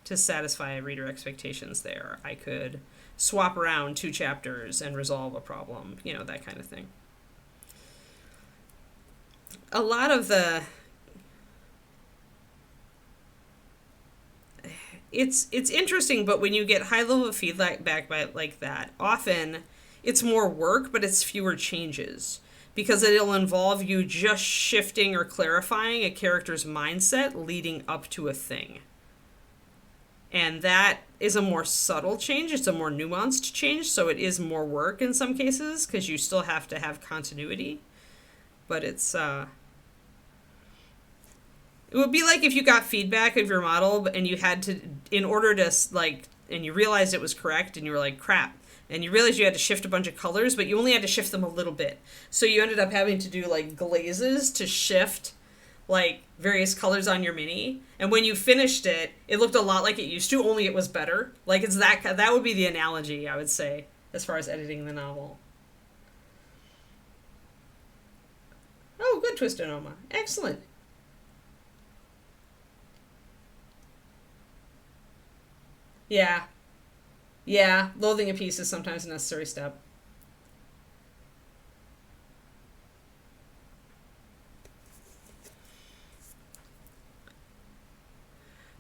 [SPEAKER 1] to satisfy reader expectations there. I could swap around 2 chapters and resolve a problem, that kind of thing. A lot of it's interesting, but when you get high level feedback back by like that, often it's more work, but it's fewer changes because it'll involve you just shifting or clarifying a character's mindset leading up to a thing. And that is a more subtle change. It's a more nuanced change, so it is more work in some cases because you still have to have continuity. But it's it would be like if you got feedback of your model and you had to, in order to and you realized it was correct and you were like, crap. And you realized you had to shift a bunch of colors, but you only had to shift them a little bit. So you ended up having to do like glazes to shift like various colors on your mini. And when you finished it, it looked a lot like it used to, only it was better. Like it's that would be the analogy, I would say, as far as editing the novel. Oh, good, Twistonoma. Excellent. Yeah. Yeah, loathing a piece is sometimes a necessary step.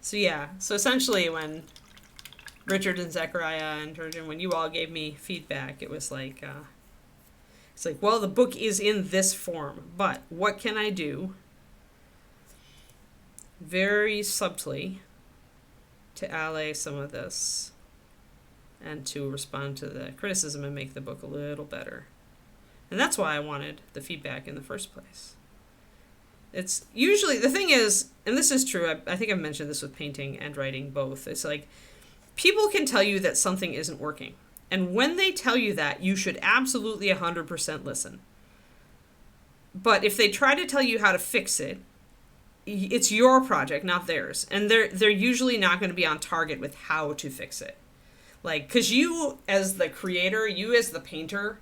[SPEAKER 1] So yeah, so essentially when Richard and Zachariah and Turgeon, when you all gave me feedback, it was like, well, the book is in this form, but what can I do very subtly to allay some of this and to respond to the criticism and make the book a little better. And that's why I wanted the feedback in the first place. It's usually, the thing is, and this is true, I think I've mentioned this with painting and writing both, it's like, people can tell you that something isn't working. And when they tell you that, you should absolutely 100% listen. But if they try to tell you how to fix it, it's your project, not theirs. And they're usually not going to be on target with how to fix it. Like, because you as the creator, you as the painter,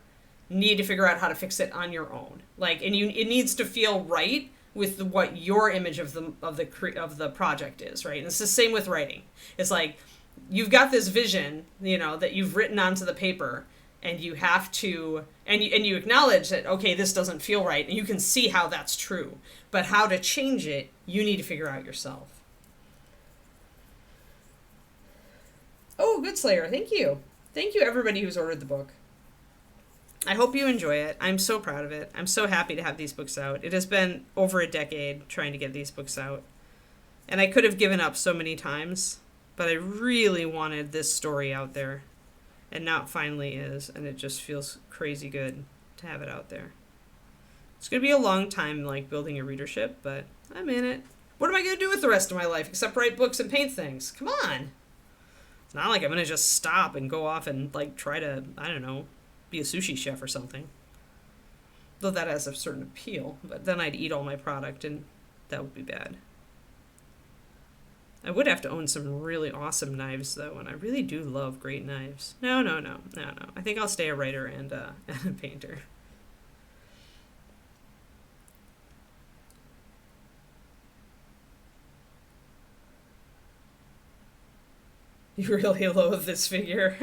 [SPEAKER 1] need to figure out how to fix it on your own. Like, and it needs to feel right with what your image of the project is, right? And it's the same with writing. It's like you've got this vision, that you've written onto the paper, and you have to, and you acknowledge that, okay, this doesn't feel right, and you can see how that's true. But how to change it, you need to figure out yourself. Oh, Good Slayer, thank you. Thank you, everybody who's ordered the book. I hope you enjoy it. I'm so proud of it. I'm so happy to have these books out. It has been over a decade trying to get these books out. And I could have given up so many times, but I really wanted this story out there. And now it finally is, and it just feels crazy good to have it out there. It's going to be a long time, like, building a readership, but I'm in it. What am I going to do with the rest of my life except write books and paint things? Come on. It's not like I'm going to just stop and go off and, like, try to, I don't know, be a sushi chef or something. Though that has a certain appeal, but then I'd eat all my product, and that would be bad. I would have to own some really awesome knives, though, and I really do love great knives. No. I think I'll stay a writer and a painter. You really loathe this figure.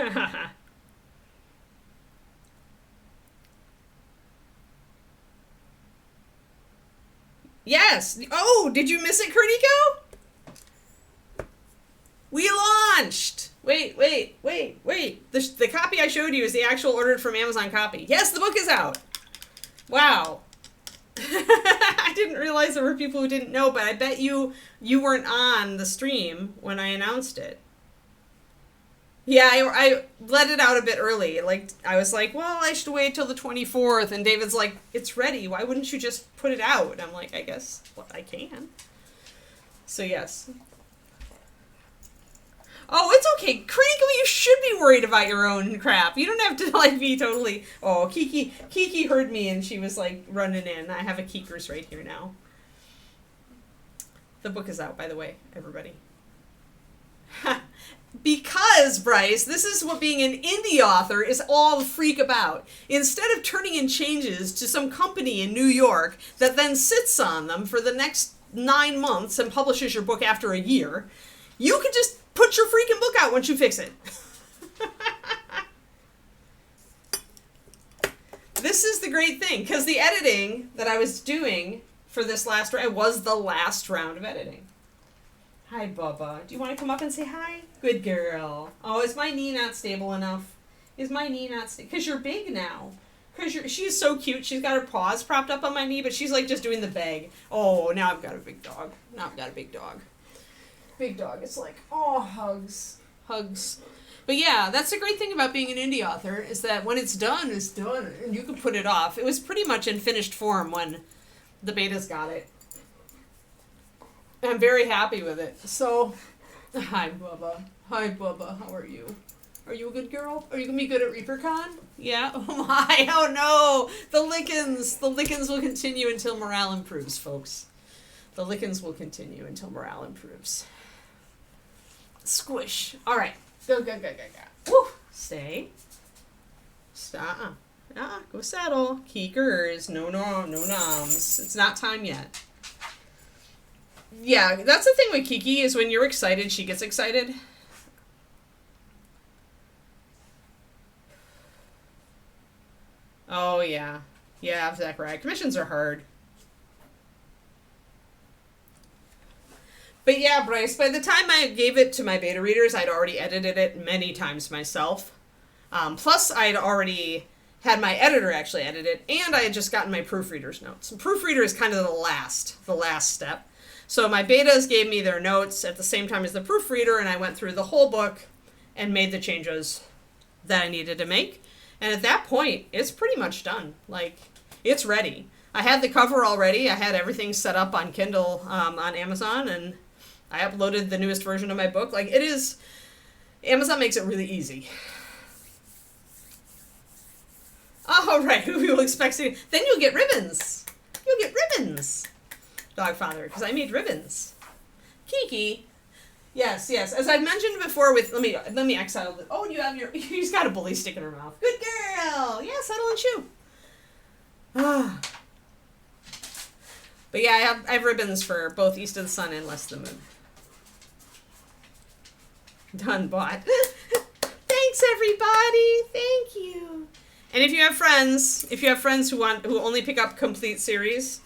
[SPEAKER 1] Yes! Oh, did you miss it, Kurtiko? We launched! Wait. The copy I showed you is the actual ordered from Amazon copy. Yes, the book is out! Wow. I didn't realize there were people who didn't know, but I bet you weren't on the stream when I announced it. Yeah, I let it out a bit early. Like, I was like, well, I should wait till the 24th. And David's like, it's ready. Why wouldn't you just put it out? And I'm like, I guess I can. So, yes. Oh, it's okay. Crinkle, you should be worried about your own crap. You don't have to, like, be totally... Oh, Kiki heard me and she was, like, running in. I have a Keekers right here now. The book is out, by the way, everybody. Because, Bryce, this is what being an indie author is all the freak about. Instead of turning in changes to some company in New York that then sits on them for the next 9 months and publishes your book after a year, you could just put your freaking book out once you fix it. This is the great thing, because the editing that I was doing for this last round was the last round of editing. Hi, Bubba. Do you want to come up and say hi? Good girl. Oh, is my knee not stable enough? Is my knee not stable? Because you're big now. She's so cute. She's got her paws propped up on my knee, but she's like just doing the beg. Oh, now I've got a big dog. Big dog. It's like, oh, hugs. But yeah, that's the great thing about being an indie author, is that when it's done, and you can put it off. It was pretty much in finished form when the betas got it. I'm very happy with it. So, hi, Bubba. How are you? Are you a good girl? Are you going to be good at ReaperCon? Yeah? Oh my, oh no! The lickens will continue until morale improves, folks. The lickens will continue until morale improves. Squish. All right. Go. Woo! Stay. Stop. Go settle. Keekers. No noms. It's not time yet. Yeah, that's the thing with Kiki, is when you're excited, she gets excited. Oh, yeah. Yeah, Zachariah. Commissions are hard. But yeah, Bryce, by the time I gave it to my beta readers, I'd already edited it many times myself. Plus, I'd already had my editor actually edit it, and I had just gotten my proofreader's notes. And proofreader is kind of the last step. So my betas gave me their notes at the same time as the proofreader, and I went through the whole book and made the changes that I needed to make. And at that point, it's pretty much done. Like, it's ready. I had the cover already. I had everything set up on Kindle on Amazon, and I uploaded the newest version of my book. Like, it is... Amazon makes it really easy. Oh, right. We will expect to... Then you'll get ribbons. Dog father, because I made ribbons. Kiki, Yes, yes. As I've mentioned before, with let me exile. Oh, you have your. She's got a bully stick in her mouth. Good girl. Yeah, settle and chew. Ah. But yeah, I have ribbons for both East of the Sun and West of the Moon. Done bought. Thanks everybody. Thank you. And if you have friends who only pick up complete series,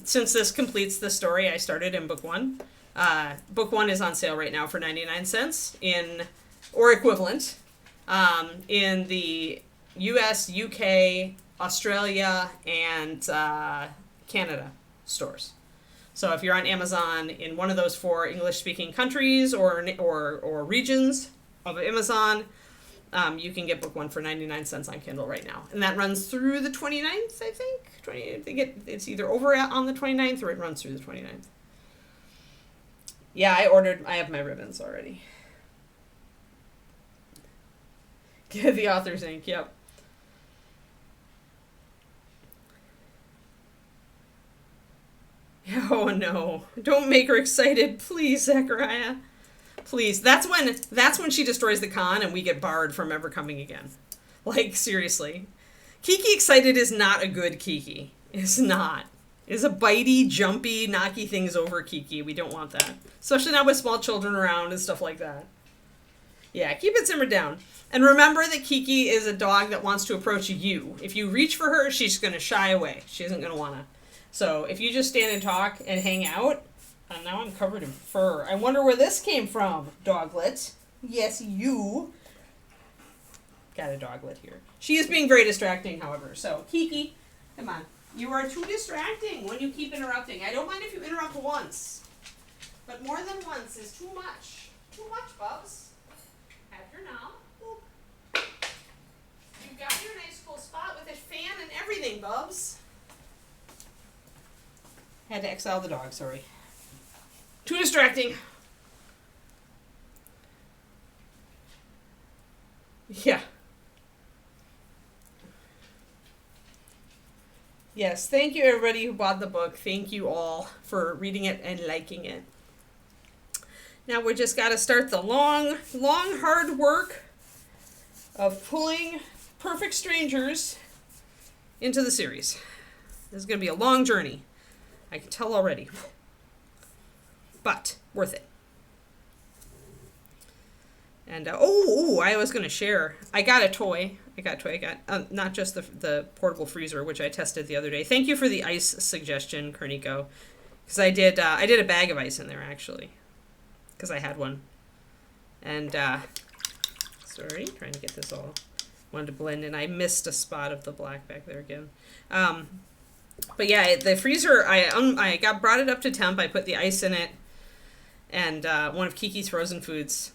[SPEAKER 1] since this completes the story I started in book 1. Book 1 is on sale right now for 99 cents or equivalent, in the US, UK, Australia, and Canada stores. So if you're on Amazon in one of those 4 English-speaking countries or regions of Amazon, you can get book 1 for 99 cents on Kindle right now. And that runs through the 29th, I think. It's either over on the 29th or it runs through the 29th. Yeah, I have my ribbons already. Get the author's ink, yep. Oh no. Don't make her excited, please, Zachariah. Please. That's when she destroys the con and we get barred from ever coming again. Like, seriously. Kiki excited is not a good Kiki. It's not. It's a bitey, jumpy, knocky things over Kiki. We don't want that. Especially not with small children around and stuff like that. Yeah, keep it simmered down. And remember that Kiki is a dog that wants to approach you. If you reach for her, she's going to shy away. She isn't going to want to. So if you just stand and talk and hang out, and now I'm covered in fur. I wonder where this came from, doglet. Yes, you. Got a doglet here. She is being very distracting, however. So, Kiki, come on. You are too distracting when you keep interrupting. I don't mind if you interrupt once. But more than once is too much. Too much, Bubs. Have your now. You've got your nice cool spot with a fan and everything, Bubs. Had to exile the dog, sorry. Too distracting. Yeah. Yes, thank you everybody who bought the book. Thank you all for reading it and liking it. Now we just got to start the long, hard work of pulling Perfect Strangers into the series. This is going to be a long journey. I can tell already. But worth it. And, I was going to share. I got a toy. I got not just the portable freezer, which I tested the other day. Thank you for the ice suggestion, Kerniko. Because I did a bag of ice in there, actually. Because I had one. And, sorry, trying to get this all. Wanted to blend in. I missed a spot of the black back there again. But yeah, the freezer, I brought it up to temp. I put the ice in it. And one of Kiki's frozen foods.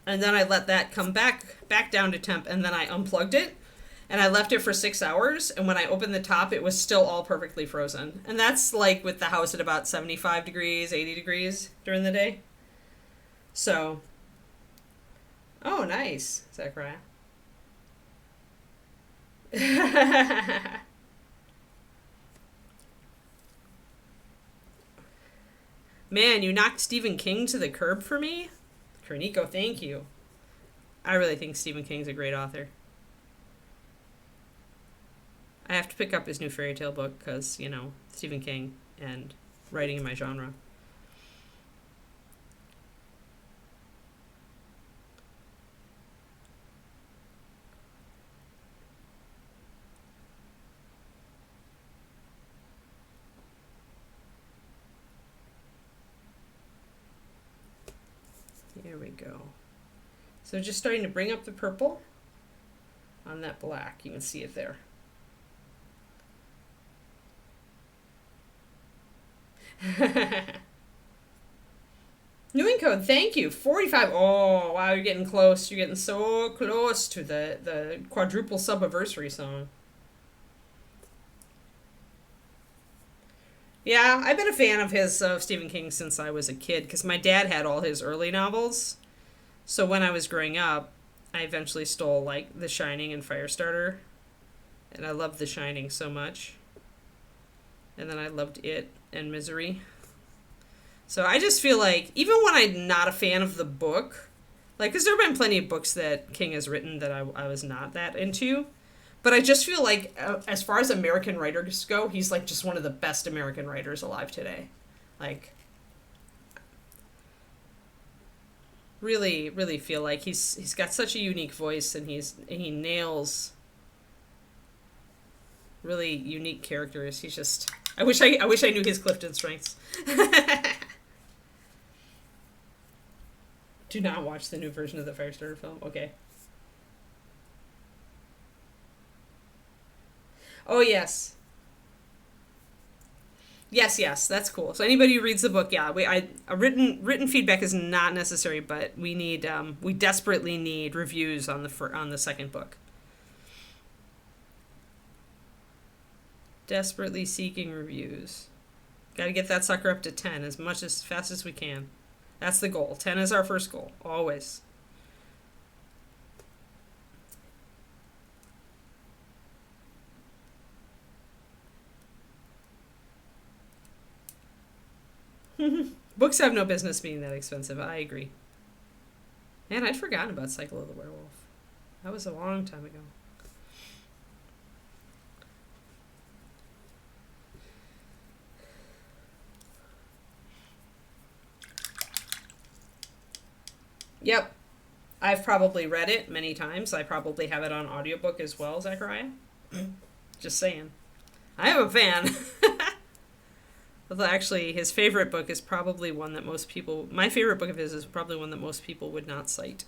[SPEAKER 1] And then I let that come back down to temp, and then I unplugged it, and I left it for 6 hours, and when I opened the top, it was still all perfectly frozen. And that's like with the house at about 75 degrees, 80 degrees during the day. So, oh, nice, Zachariah. Man, you knocked Stephen King to the curb for me? Kerniko, thank you. I really think Stephen King's a great author. I have to pick up his new fairy tale book because, Stephen King and writing in my genre. There we go. So just starting to bring up the purple on that black. You can see it there. New ink code, thank you. 45. Oh, wow, you're getting close. You're getting so close to the quadruple sub-anniversary song. Yeah, I've been a fan of Stephen King since I was a kid, because my dad had all his early novels. So when I was growing up, I eventually stole, like, The Shining and Firestarter. And I loved The Shining so much. And then I loved It and Misery. So I just feel like, even when I'm not a fan of the book, like, because there have been plenty of books that King has written that I was not that into, but I just feel like, as far as American writers go, he's like just one of the best American writers alive today. Like, really, really feel like he's got such a unique voice, and he nails really unique characters. He's just, I wish I knew his Clifton strengths. Do not watch the new version of the Firestarter film. Okay. Oh, yes. Yes, that's cool. So anybody who reads the book, yeah, a written feedback is not necessary, but we desperately need reviews on the second book. Desperately seeking reviews. Got to get that sucker up to 10 as fast as we can. That's the goal. 10 is our first goal, always. Books have no business being that expensive. I agree. Man, I'd forgotten about Cycle of the Werewolf. That was a long time ago. Yep. I've probably read it many times. I probably have it on audiobook as well, Zachariah. Just saying. I am a fan. Although actually, his favorite book is probably one that most people... My favorite book of his is probably one that most people would not cite.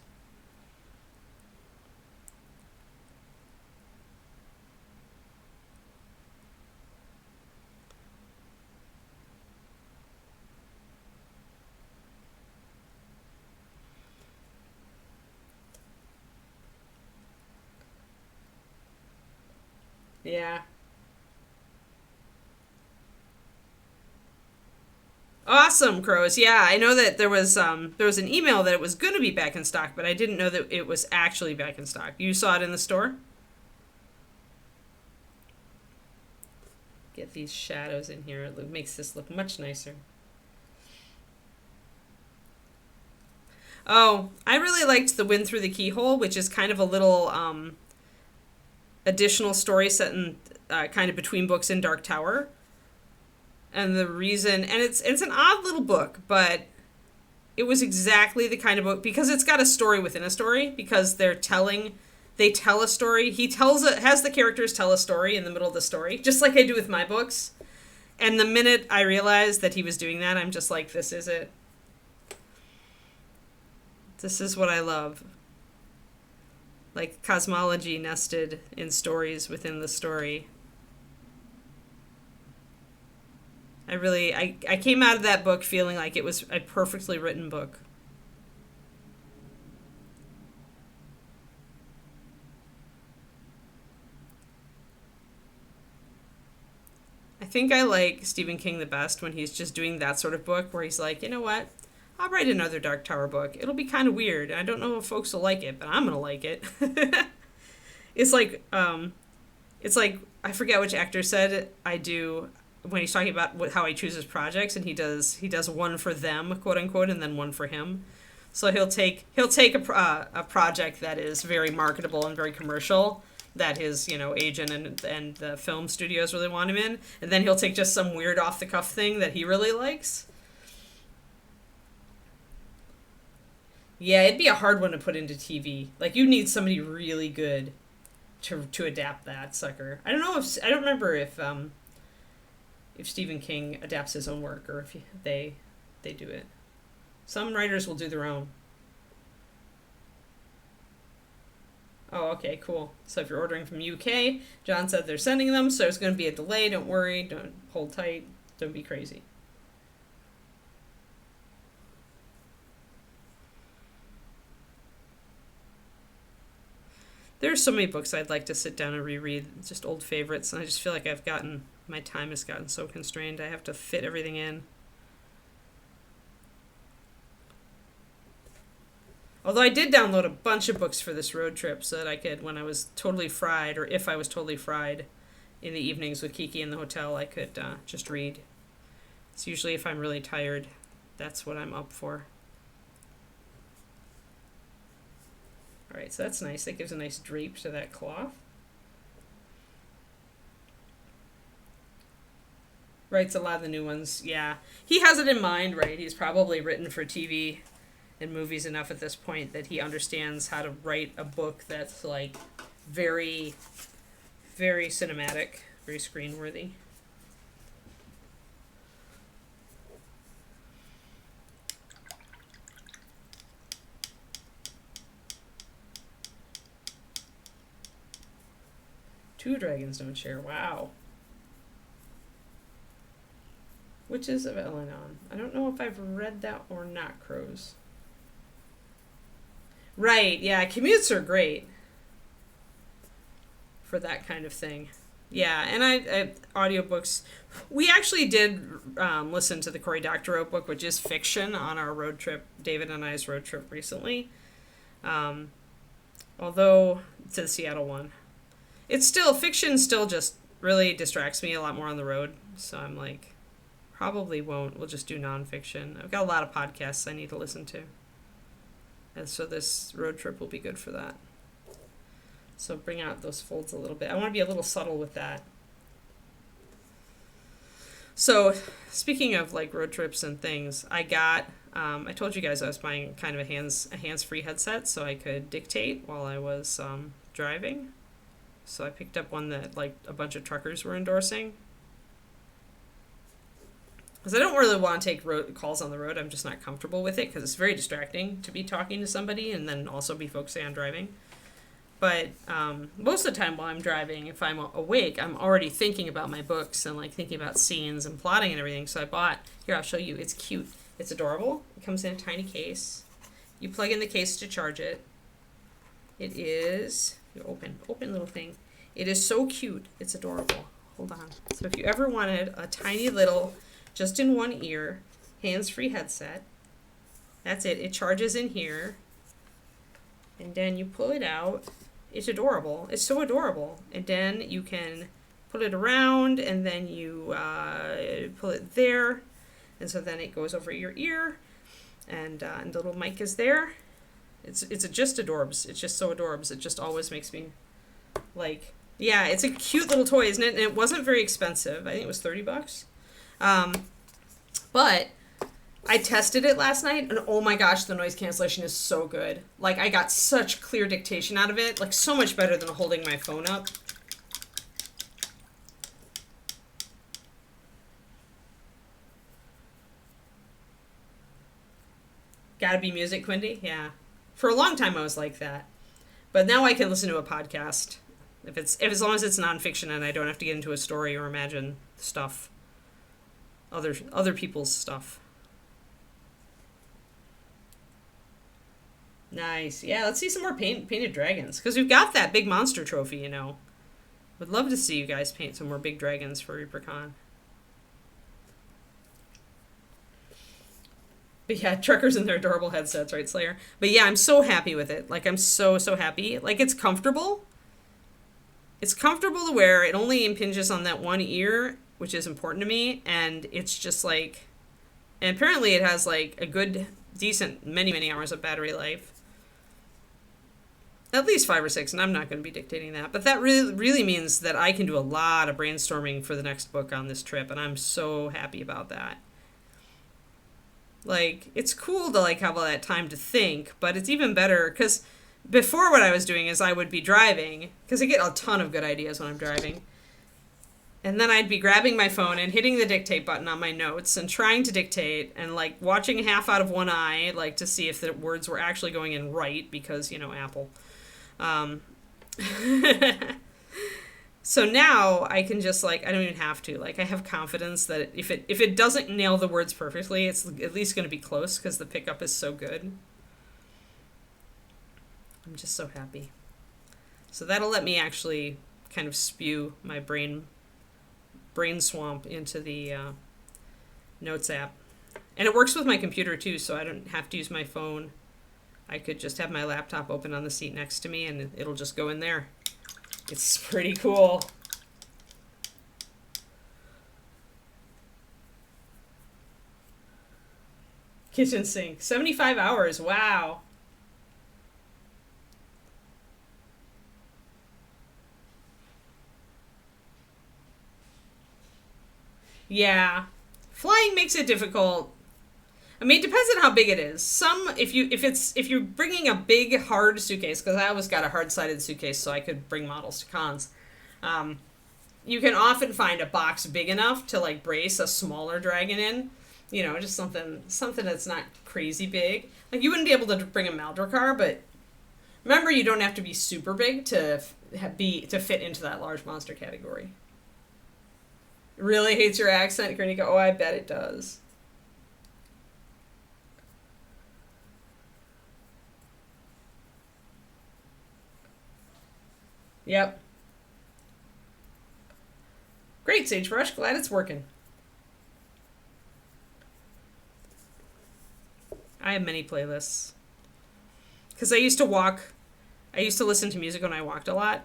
[SPEAKER 1] Yeah. Awesome, Crows. Yeah, I know that there was an email that it was going to be back in stock, but I didn't know that it was actually back in stock. You saw it in the store? Get these shadows in here. It makes this look much nicer. Oh, I really liked The Wind Through the Keyhole, which is kind of a little additional story set in kind of between books in Dark Tower. And the reason, and it's an odd little book, but it was exactly the kind of book, because it's got a story within a story, because they tell a story. Has the characters tell a story in the middle of the story, just like I do with my books. And the minute I realized that he was doing that, I'm just like, this is it. This is what I love. Like cosmology nested in stories within the story. I came out of that book feeling like it was a perfectly written book. I think I like Stephen King the best when he's just doing that sort of book where he's like, you know what? I'll write another Dark Tower book. It'll be kind of weird. I don't know if folks will like it, but I'm gonna like it. It's like, I forget which actor said I do when he's talking about how he chooses projects, and he does one for them, quote unquote, and then one for him. So he'll take a project that is very marketable and very commercial, that his agent and the film studios really want him in, and then he'll take just some weird off the cuff thing that he really likes. Yeah, it'd be a hard one to put into TV. Like, you need somebody really good to adapt that sucker. I don't remember if Stephen King adapts his own work or if they do it. Some writers will do their own. Oh, okay, cool. So if you're ordering from UK, John said they're sending them, so it's going to be a delay. Don't worry. Don't hold tight. Don't be crazy. There's so many books I'd like to sit down and reread, just old favorites, and I just feel like my time has gotten so constrained. I have to fit everything in. Although I did download a bunch of books for this road trip so that I could, when I was totally fried, or if I was totally fried in the evenings with Kiki in the hotel, I could just read. It's usually if I'm really tired. That's what I'm up for. All right, so that's nice. That gives a nice drape to that cloth. Writes a lot of the new ones, yeah. He has it in mind, right? He's probably written for TV and movies enough at this point that he understands how to write a book that's like very, very cinematic, very screen-worthy. Two dragons don't share. Wow. Witches of Elenon. I don't know if I've read that or not, Crows. Right, yeah, commutes are great for that kind of thing. Yeah, and I audiobooks. We actually did listen to the Cory Doctorow book, which is fiction, on our road trip, David and I's road trip recently. Although, to the Seattle one. It's still, fiction still just really distracts me a lot more on the road. So I'm like, probably won't. We'll just do nonfiction. I've got a lot of podcasts I need to listen to. And so this road trip will be good for that. So bring out those folds a little bit. I want to be a little subtle with that. So speaking of like road trips and things, I got, I told you guys I was buying kind of a hands-free headset so I could dictate while I was driving. So I picked up one that like a bunch of truckers were endorsing. Because I don't really want to take calls on the road. I'm just not comfortable with it because it's very distracting to be talking to somebody and then also be focusing on driving. But most of the time while I'm driving, if I'm awake, I'm already thinking about my books and like thinking about scenes and plotting and everything. So I bought, here, I'll show you. It's cute. It's adorable. It comes in a tiny case. You plug in the case to charge it. It is, you open little thing. It is so cute. It's adorable. Hold on. So if you ever wanted a tiny little, just in one ear, hands-free headset, that's it. It charges in here. And then you pull it out. It's adorable. It's so adorable. And then you can put it around, and then you pull it there. And so then it goes over your ear, and the little mic is there. It's just adorbs. It's just so adorbs. It just always makes me like, yeah, it's a cute little toy, isn't it? And it wasn't very expensive. I think it was $30. But I tested it last night, and oh my gosh, the noise cancellation is so good. Like, I got such clear dictation out of it, like so much better than holding my phone up. Gotta be music, Quindy? Yeah. For a long time I was like that. But now I can listen to a podcast. If as long as it's nonfiction and I don't have to get into a story or imagine stuff. Other people's stuff. Nice. Yeah, let's see some more painted dragons. Because we've got that big monster trophy, you know. Would love to see you guys paint some more big dragons for ReaperCon. But yeah, truckers in their adorable headsets, right, Slayer? But yeah, I'm so happy with it. Like, I'm so happy. Like, it's comfortable. It's comfortable to wear. It only impinges on that one ear, which is important to me. And it's just like... And apparently it has, like, a good, decent, many hours of battery life. At least 5 or 6, and I'm not going to be dictating that. But that really means that I can do a lot of brainstorming for the next book on this trip, and I'm so happy about that. Like, it's cool to, like, have all that time to think, but it's even better, because before what I was doing is I would be driving, because I get a ton of good ideas when I'm driving, and then I'd be grabbing my phone and hitting the dictate button on my notes and trying to dictate and, like, watching half out of one eye, like, to see if the words were actually going in right, because, you know, Apple. So now I can just, like, I don't even have to. Like, I have confidence that if it doesn't nail the words perfectly, it's at least going to be close because the pickup is so good. I'm just so happy. So that'll let me actually kind of spew my brain swamp into the Notes app. And it works with my computer, too, so I don't have to use my phone. I could just have my laptop open on the seat next to me, and it'll just go in there. It's pretty cool. Kitchen sink. 75 hours. Wow. Yeah. Flying makes it difficult. I mean, it depends on how big it is. If you're bringing a big hard suitcase, because I always got a hard-sided suitcase so I could bring models to cons. You can often find a box big enough to like brace a smaller dragon in. You know, just something that's not crazy big. Like you wouldn't be able to bring a Maldorcar, but remember, you don't have to be super big to fit into that large monster category. Really hates your accent, Kernika. Oh, I bet it does. Yep. Great, Sagebrush. Glad it's working. I have many playlists. Because I used to listen to music when I walked a lot.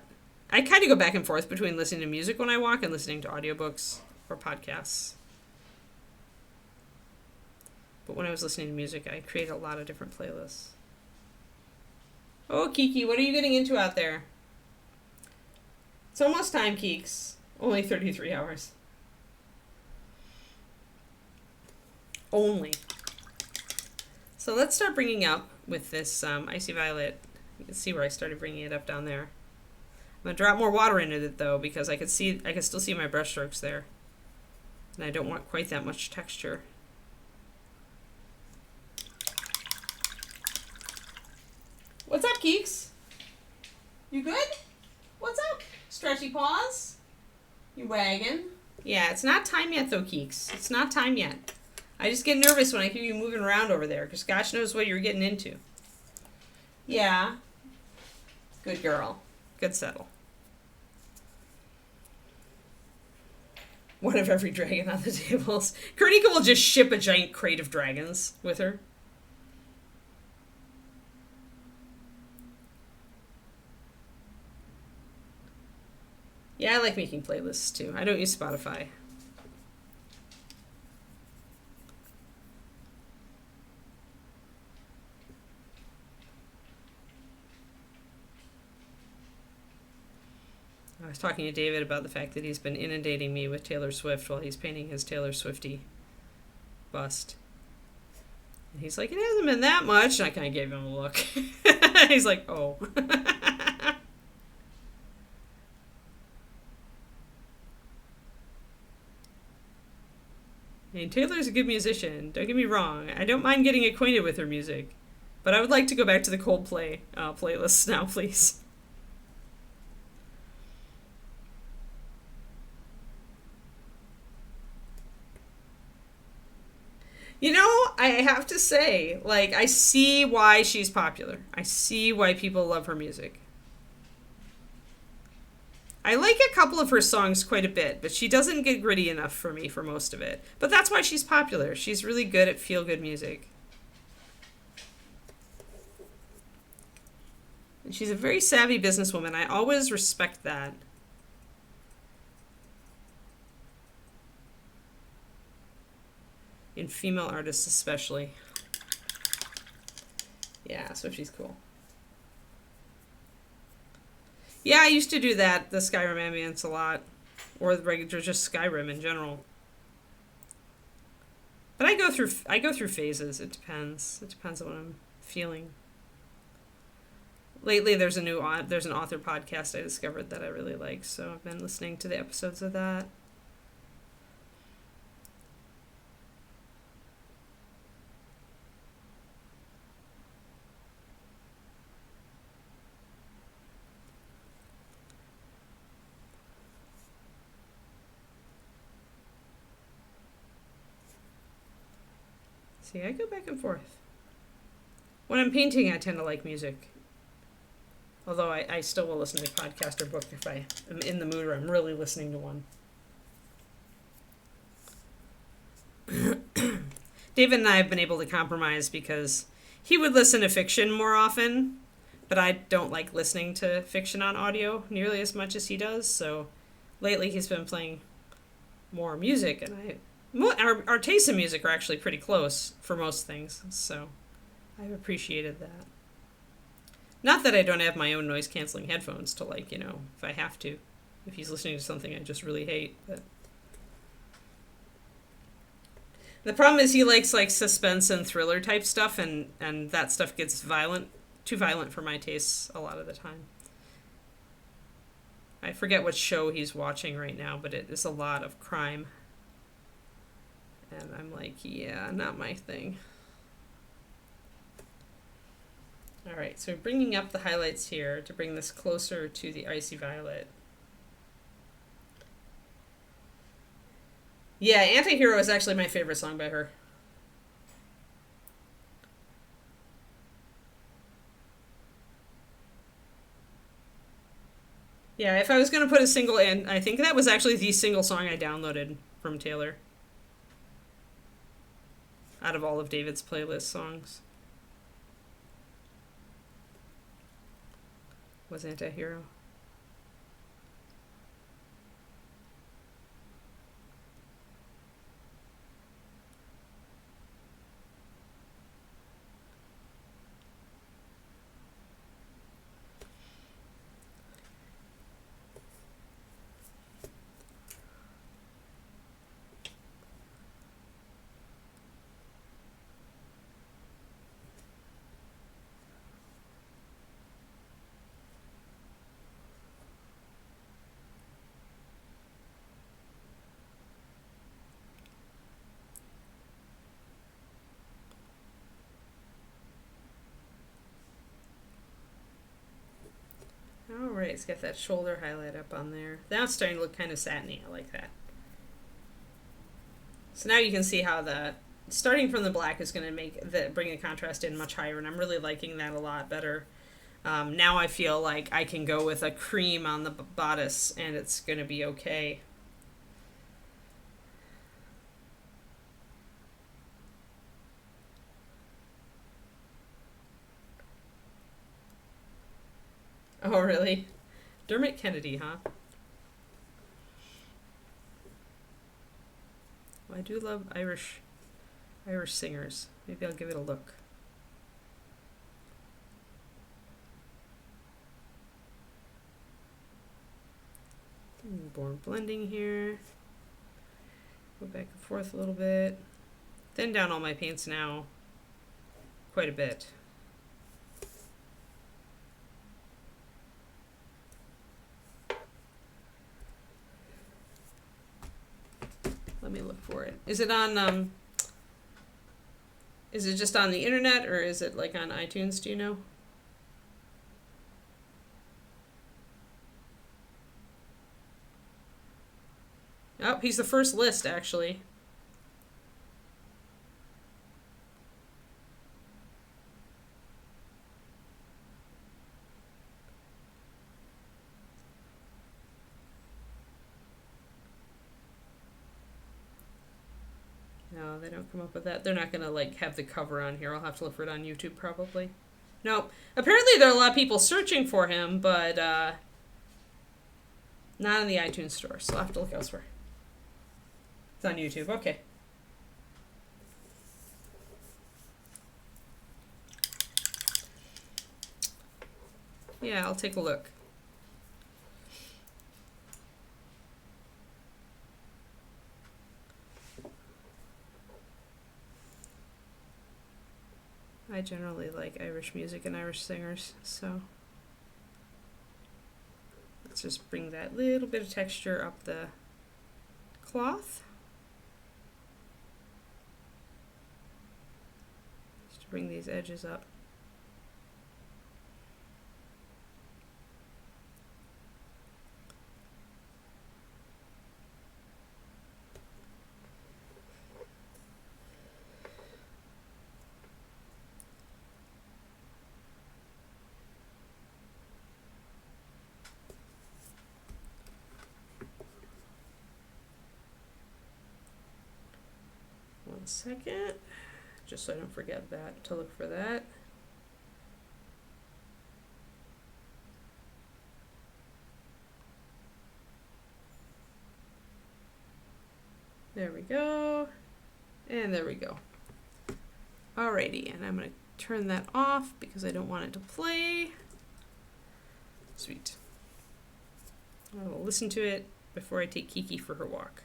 [SPEAKER 1] I kind of go back and forth between listening to music when I walk and listening to audiobooks or podcasts. But when I was listening to music, I created a lot of different playlists. Oh, Kiki, what are you getting into out there? It's almost time, Keeks. Only 33 hours. Only. So let's start bringing up with this Icy Violet. You can see where I started bringing it up down there. I'm going to drop more water into it, though, because I can still see my brush strokes there. And I don't want quite that much texture. What's up, Keeks? You good? What's up? Stretchy paws? You wagging? Yeah, it's not time yet, though, Keeks. It's not time yet. I just get nervous when I hear you moving around over there, because gosh knows what you're getting into. Yeah. Good girl. Good settle. One of every dragon on the tables. Karnika will just ship a giant crate of dragons with her. Yeah, I like making playlists too. I don't use Spotify. I was talking to David about the fact that he's been inundating me with Taylor Swift while he's painting his Taylor Swiftie bust. And he's like, it hasn't been that much. And I kind of gave him a look. He's like, oh. I mean, Taylor's a good musician. Don't get me wrong. I don't mind getting acquainted with her music. But I would like to go back to the Coldplay playlists now, please. You know, I have to say, like, I see why she's popular. I see why people love her music. I like a couple of her songs quite a bit, but she doesn't get gritty enough for me for most of it. But that's why she's popular. She's really good at feel-good music. And she's a very savvy businesswoman. I always respect that. In female artists especially. Yeah, Swiftie's cool. Yeah, I used to do that, the Skyrim ambience a lot. Or the regular, just Skyrim in general. But I go through phases. It depends. It depends on what I'm feeling. Lately there's an author podcast I discovered that I really like, so I've been listening to the episodes of that. See, I go back and forth. When I'm painting, I tend to like music. Although I still will listen to a podcast or book if I am in the mood or I'm really listening to one. David and I have been able to compromise because he would listen to fiction more often, but I don't like listening to fiction on audio nearly as much as he does, so lately he's been playing more music, and Our tastes in music are actually pretty close for most things, so I've appreciated that. Not that I don't have my own noise canceling headphones to, like, if I have to. If he's listening to something I just really hate, but the problem is he likes like suspense and thriller type stuff, and that stuff gets too violent for my tastes a lot of the time. I forget what show he's watching right now, but it is a lot of crime. And I'm like, yeah, not my thing. All right, so bringing up the highlights here to bring this closer to the Icy Violet. Yeah, Anti-Hero is actually my favorite song by her. Yeah, if I was going to put a single in, I think that was actually the single song I downloaded from Taylor. Out of all of David's playlist songs. Was Anti-Hero. Alright, let's get that shoulder highlight up on there. Now it's starting to look kind of satiny. I like that. So now you can see how the starting from the black is going to bring the contrast in much higher, and I'm really liking that a lot better. Now I feel like I can go with a cream on the bodice and it's going to be okay. Oh, really? Dermot Kennedy, huh? Well, I do love Irish singers. Maybe I'll give it a look. More blending here. Go back and forth a little bit. Thin down all my paints now quite a bit. Let me look for it. Is it on is it just on the internet, or is it like on iTunes, do you know? Oh, he's the first list, actually. No, they don't come up with that. They're not going to like have the cover on here. I'll have to look for it on YouTube probably. No, apparently there are a lot of people searching for him, but not in the iTunes store, so I'll have to look elsewhere. It's on YouTube. Okay. Yeah, I'll take a look. I generally like Irish music and Irish singers, so let's just bring that little bit of texture up the cloth. Just to bring these edges up. One second, just so I don't forget that, to look for that. There we go. And there we go. Alrighty, and I'm going to turn that off because I don't want it to play. Sweet. I will listen to it before I take Kiki for her walk.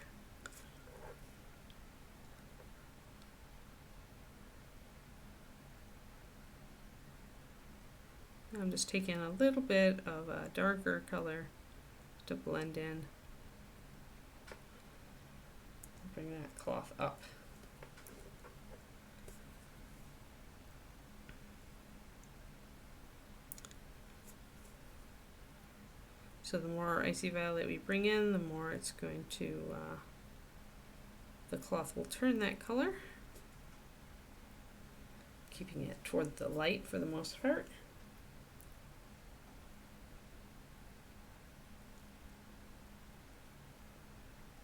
[SPEAKER 1] I'm just taking a little bit of a darker color to blend in. Bring that cloth up. So the more icy violet we bring in, the more it's going to, the cloth will turn that color, keeping it toward the light for the most part.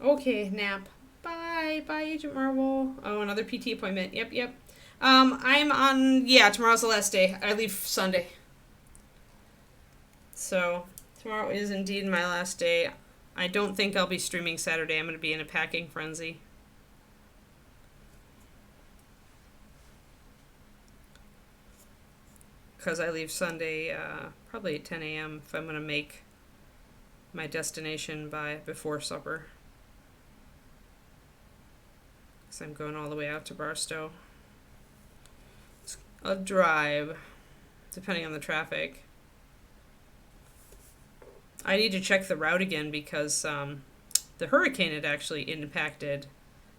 [SPEAKER 1] Okay, nap. Bye. Bye, Agent Marvel. Oh, another PT appointment. Yep. I'm on, yeah, tomorrow's the last day. I leave Sunday. So, tomorrow is indeed my last day. I don't think I'll be streaming Saturday. I'm going to be in a packing frenzy. Because I leave Sunday probably at 10 a.m. if I'm going to make my destination before supper. I'm going all the way out to Barstow. It's a drive, depending on the traffic. I need to check the route again because the hurricane had actually impacted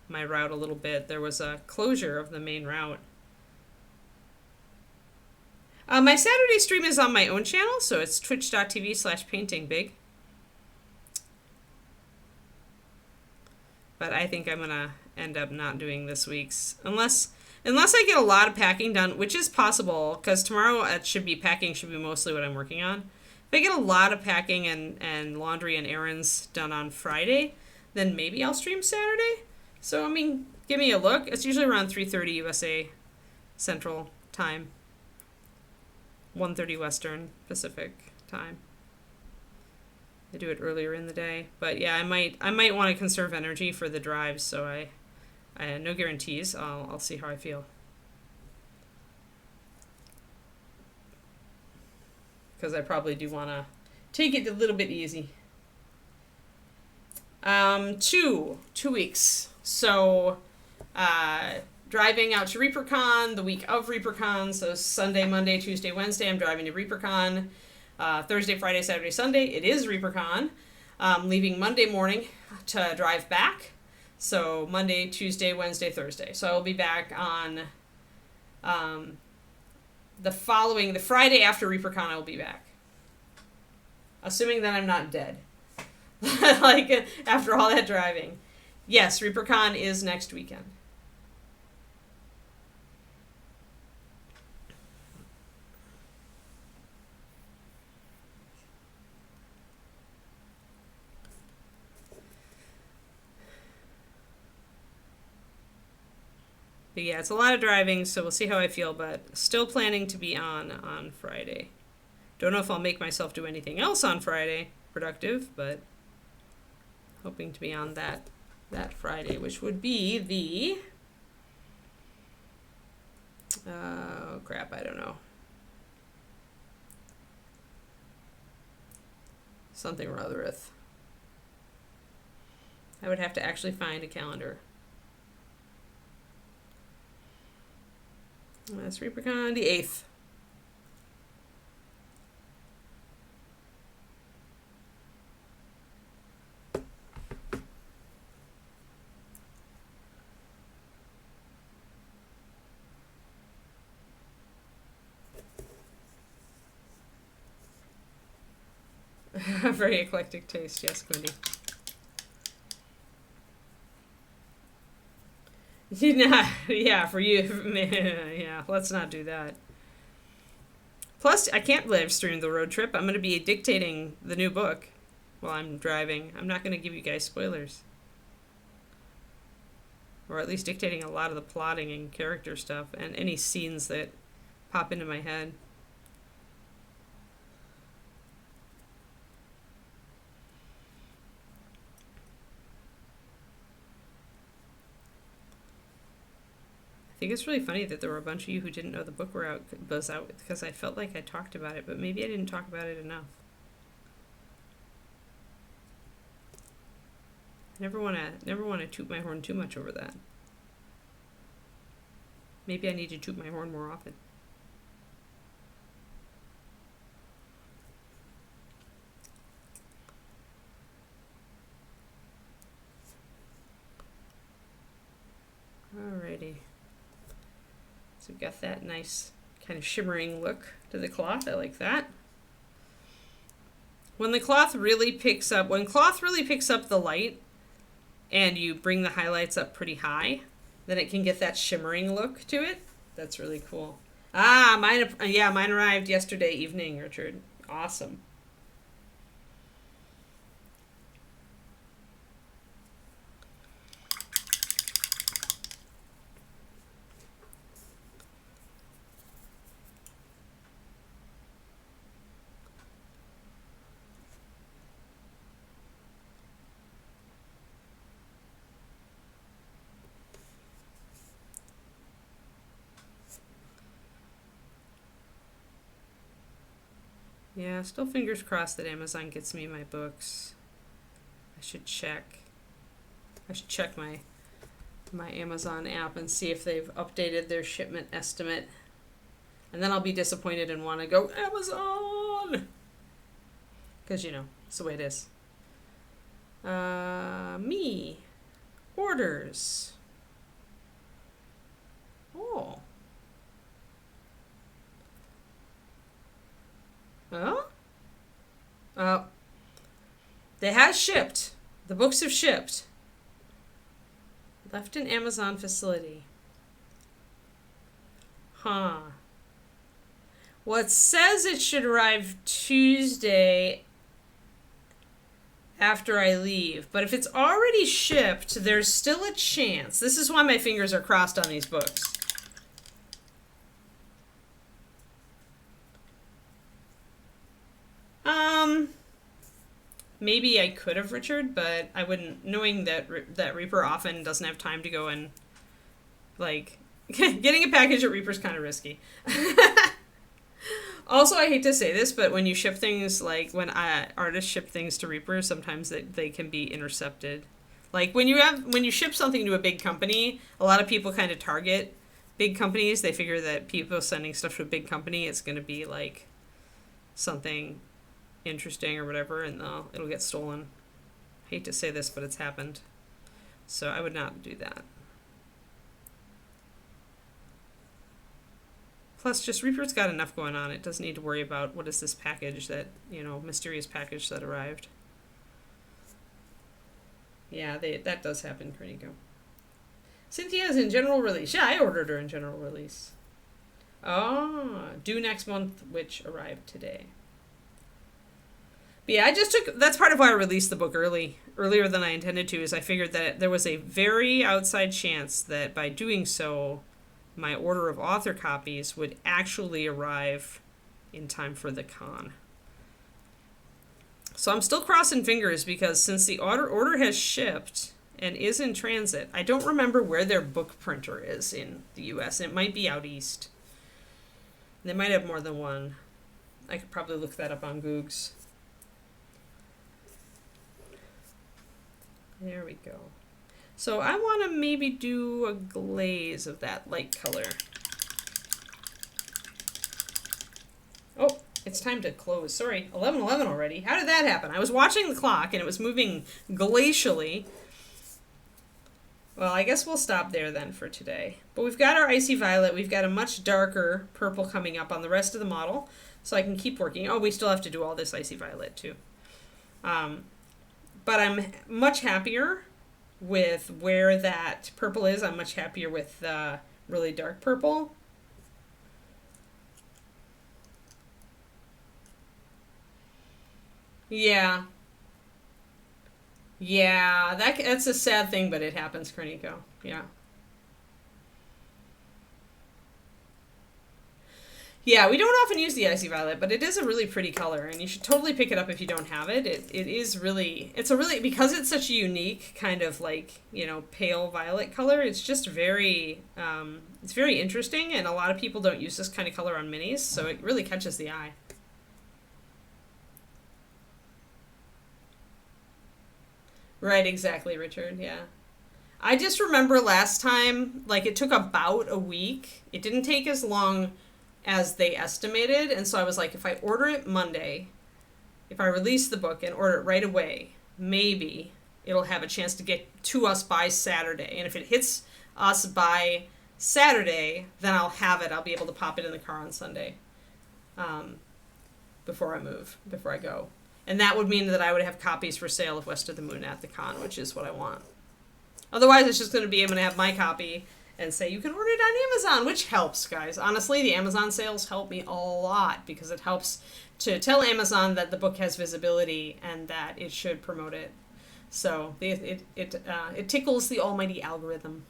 [SPEAKER 1] my route a little bit. There was a closure of the main route. My Saturday stream is on my own channel, so it's twitch.tv/paintingbig. But I think I'm going to end up not doing this week's unless I get a lot of packing done, which is possible because tomorrow packing should be mostly what I'm working on. If I get a lot of packing and laundry and errands done on Friday, then maybe I'll stream Saturday. So I mean, give me a look. It's usually around 3:30 USA Central Time, 1:30 Western Pacific Time. I do it earlier in the day, but yeah, I might want to conserve energy for the drive, so I no guarantees. I'll see how I feel. Because I probably do want to take it a little bit easy. 2 weeks. So, driving out to ReaperCon the week of ReaperCon. So Sunday, Monday, Tuesday, Wednesday, I'm driving to ReaperCon. Thursday, Friday, Saturday, Sunday, it is ReaperCon. Leaving Monday morning to drive back. So Monday, Tuesday, Wednesday, Thursday. So I'll be back on the Friday after ReaperCon. I will be back, assuming that I'm not dead. Like after all that driving. Yes, ReaperCon is next weekend. But yeah, it's a lot of driving, so we'll see how I feel, but still planning to be on Friday. Don't know if I'll make myself do anything else on Friday, productive, but hoping to be on that Friday, which would be the... oh, crap, I don't know. Something or othereth. I would have to actually find a calendar. That's ReaperCon, the 8th. Very eclectic taste, yes, Quindy. Yeah, for you. Yeah, let's not do that. Plus, I can't live stream the road trip. I'm going to be dictating the new book while I'm driving. I'm not going to give you guys spoilers. Or at least dictating a lot of the plotting and character stuff and any scenes that pop into my head. think it's really funny that there were a bunch of you who didn't know the book was out because I felt like I talked about it, but maybe I didn't talk about it enough. Never want to toot my horn too much over that. Maybe I need to toot my horn more often. Alrighty. So we've got that nice kind of shimmering look to the cloth. I like that. When cloth really picks up the light and you bring the highlights up pretty high, then it can get that shimmering look to it. That's really cool. Mine arrived yesterday evening, Richard. Awesome. Yeah, still fingers crossed that Amazon gets me my books. I should check my Amazon app and see if they've updated their shipment estimate. And then I'll be disappointed and want to go, Amazon! Because, it's the way it is. Me. Orders. Oh. Oh? Oh. They have shipped. The books have shipped. Left in Amazon facility. Huh. Well, it says it should arrive Tuesday after I leave. But if it's already shipped, there's still a chance. This is why my fingers are crossed on these books. Maybe I could have, Richard, but I wouldn't, knowing that Reaper often doesn't have time to go and, getting a package at Reaper's kind of risky. Also, I hate to say this, but when you ship things, when artists ship things to Reaper, sometimes they can be intercepted. When you ship something to a big company, a lot of people kind of target big companies. They figure that people sending stuff to a big company, it's going to be, something interesting or whatever, and it'll get stolen. Hate to say this, but it's happened. So I would not do that. Plus, just Reaper's got enough going on. It doesn't need to worry about what is this package that, mysterious package that arrived. Yeah, that does happen. Here you go. Cynthia's in general release. Yeah, I ordered her in general release. Oh, due next month, which arrived today. But yeah, that's part of why I released the book earlier than I intended to, is I figured that there was a very outside chance that by doing so, my order of author copies would actually arrive in time for the con. So I'm still crossing fingers, because since the order has shipped and is in transit, I don't remember where their book printer is in the US. It might be out east. They might have more than one. I could probably look that up on Googs. There we go. So I want to maybe do a glaze of that light color. Oh, it's time to close. Sorry, 11:11 already. How did that happen? I was watching the clock and it was moving glacially. Well, I guess we'll stop there then for today. But we've got our icy violet. We've got a much darker purple coming up on the rest of the model, so I can keep working. Oh, we still have to do all this icy violet too. But I'm much happier with where that purple is. I'm much happier with really dark purple. Yeah. Yeah, that's a sad thing, but it happens, Korniko. Yeah. Yeah, we don't often use the icy violet, but it is a really pretty color, and you should totally pick it up if you don't have it. It is really, it's a really, because it's such a unique kind of like, you know, pale violet color, it's just very, it's very interesting, and a lot of people don't use this kind of color on minis, so it really catches the eye. Right, exactly, Richard, yeah. I just remember last time, like, it took about a week. It didn't take as long as they estimated, and so I was like, if I order it Monday, if I release the book and order it right away, maybe it'll have a chance to get to us by Saturday. And if it hits us by Saturday, then I'll have it. I'll be able to pop it in the car on Sunday, before I move, before I go. And that would mean that I would have copies for sale of West of the Moon at the con, which is what I want. Otherwise, it's just going to be, I'm going to have my copy and say, you can order it on Amazon, which helps, guys. Honestly, the Amazon sales help me a lot because it helps to tell Amazon that the book has visibility and that it should promote it. So it tickles the almighty algorithm.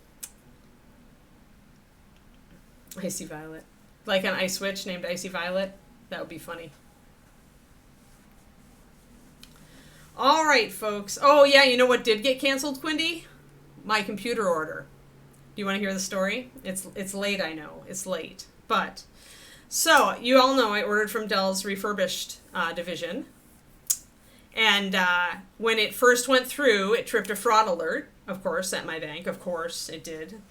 [SPEAKER 1] Icy Violet. Like an ice witch named Icy Violet. That would be funny. All right, folks. Oh, yeah, you know what did get canceled, Quindy? My computer order. Do you want to hear the story? It's late, I know. It's late. But, so, you all know I ordered from Dell's refurbished division. And when it first went through, it tripped a fraud alert, of course, at my bank. Of course, it did.